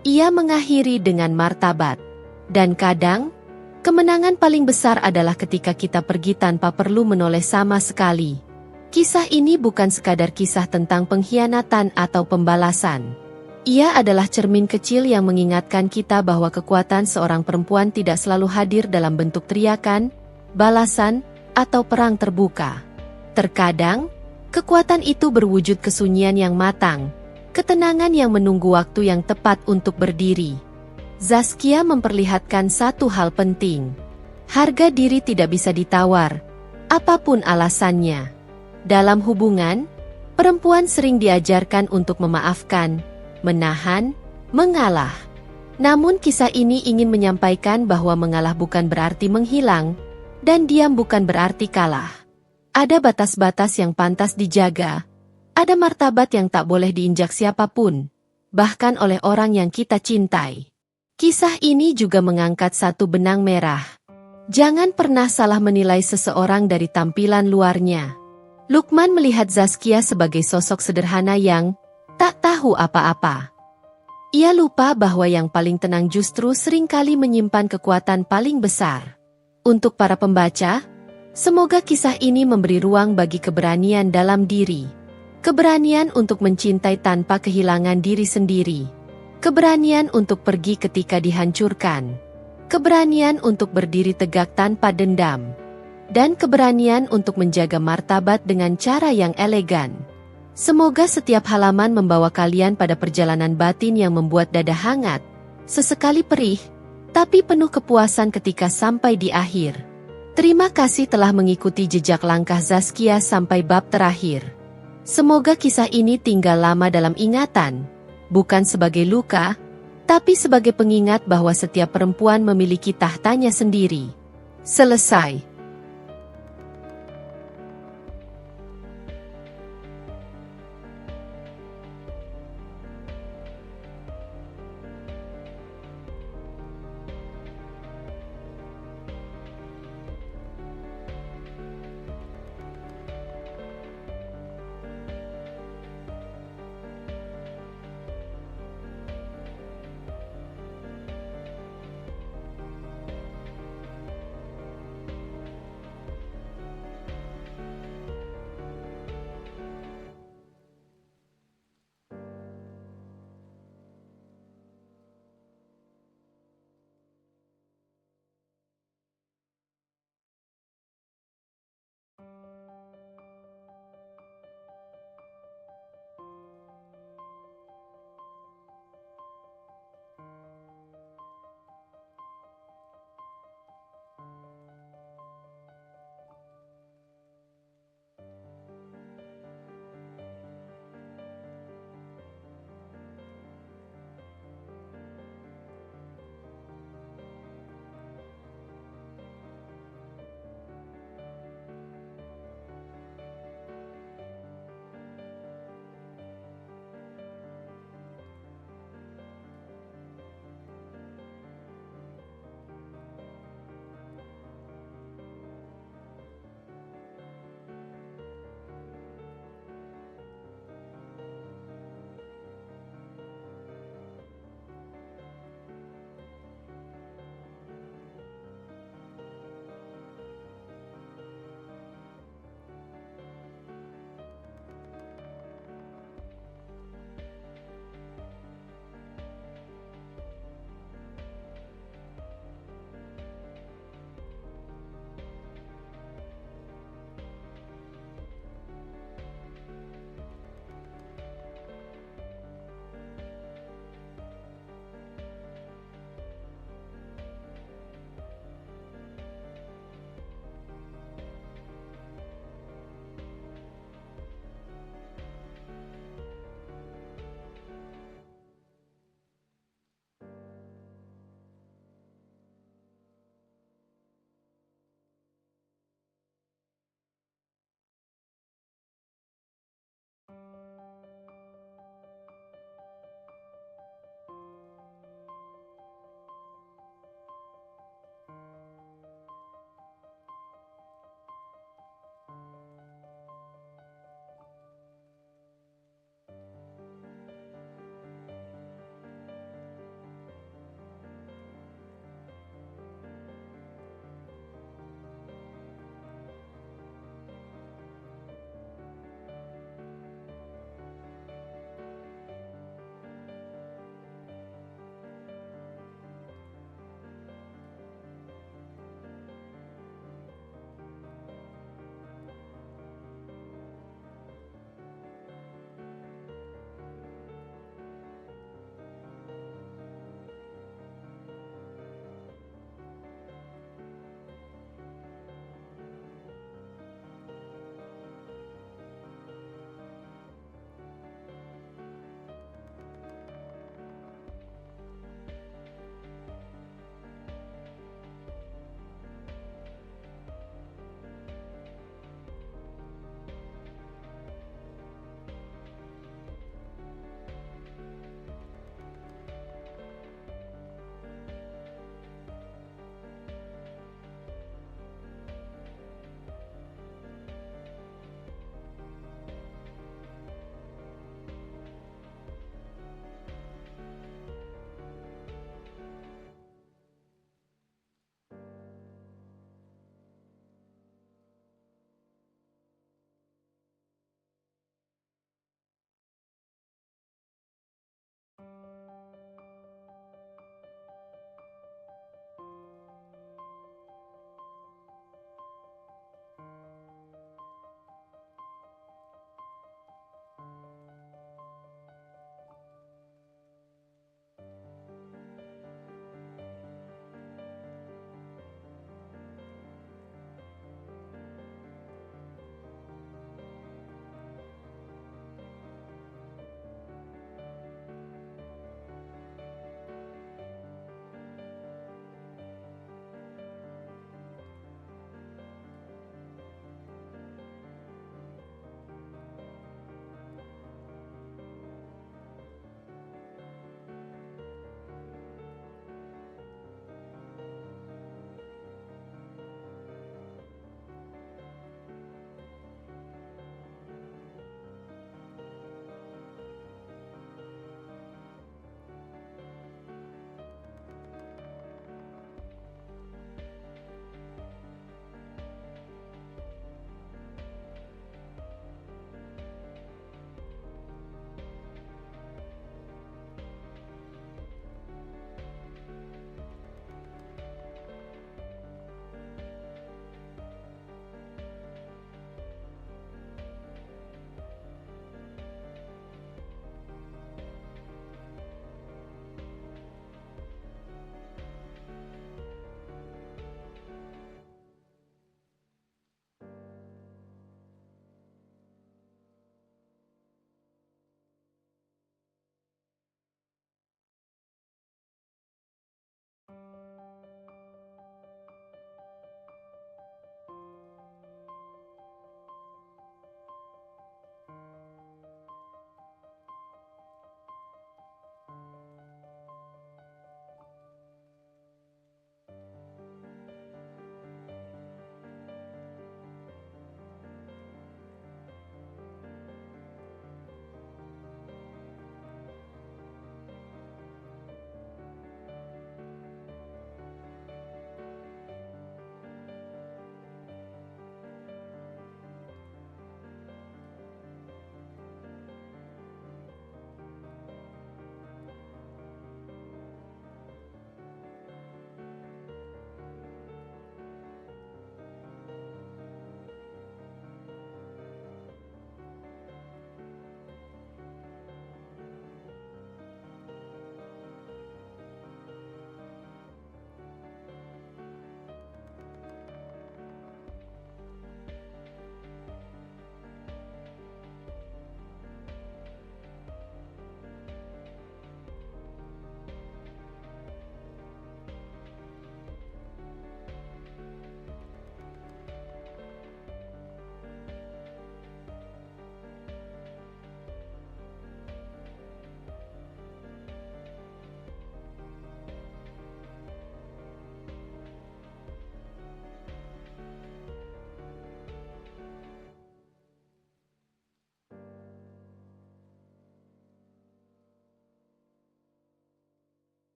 Ia mengakhiri dengan martabat. Dan kadang, kemenangan paling besar adalah ketika kita pergi tanpa perlu menoleh sama sekali. Kisah ini bukan sekadar kisah tentang pengkhianatan atau pembalasan. Ia adalah cermin kecil yang mengingatkan kita bahwa kekuatan seorang perempuan tidak selalu hadir dalam bentuk teriakan, balasan, atau perang terbuka. Terkadang, kekuatan itu berwujud kesunyian yang matang, ketenangan yang menunggu waktu yang tepat untuk berdiri. Zaskia memperlihatkan satu hal penting. Harga diri tidak bisa ditawar, apapun alasannya. Dalam hubungan, perempuan sering diajarkan untuk memaafkan, menahan, mengalah. Namun kisah ini ingin menyampaikan bahwa mengalah bukan berarti menghilang, dan diam bukan berarti kalah. Ada batas-batas yang pantas dijaga. Ada martabat yang tak boleh diinjak siapapun, bahkan oleh orang yang kita cintai. Kisah ini juga mengangkat satu benang merah. Jangan pernah salah menilai seseorang dari tampilan luarnya. Lukman melihat Zaskia sebagai sosok sederhana yang tak tahu apa-apa. Ia lupa bahwa yang paling tenang justru seringkali menyimpan kekuatan paling besar. Untuk para pembaca, semoga kisah ini memberi ruang bagi keberanian dalam diri. Keberanian untuk mencintai tanpa kehilangan diri sendiri. Keberanian untuk pergi ketika dihancurkan. Keberanian untuk berdiri tegak tanpa dendam. Dan keberanian untuk menjaga martabat dengan cara yang elegan. Semoga setiap halaman membawa kalian pada perjalanan batin yang membuat dada hangat, sesekali perih, tapi penuh kepuasan ketika sampai di akhir. Terima kasih telah mengikuti jejak langkah Zaskia sampai bab terakhir. Semoga kisah ini tinggal lama dalam ingatan, bukan sebagai luka, tapi sebagai pengingat bahwa setiap perempuan memiliki tahtanya sendiri. Selesai.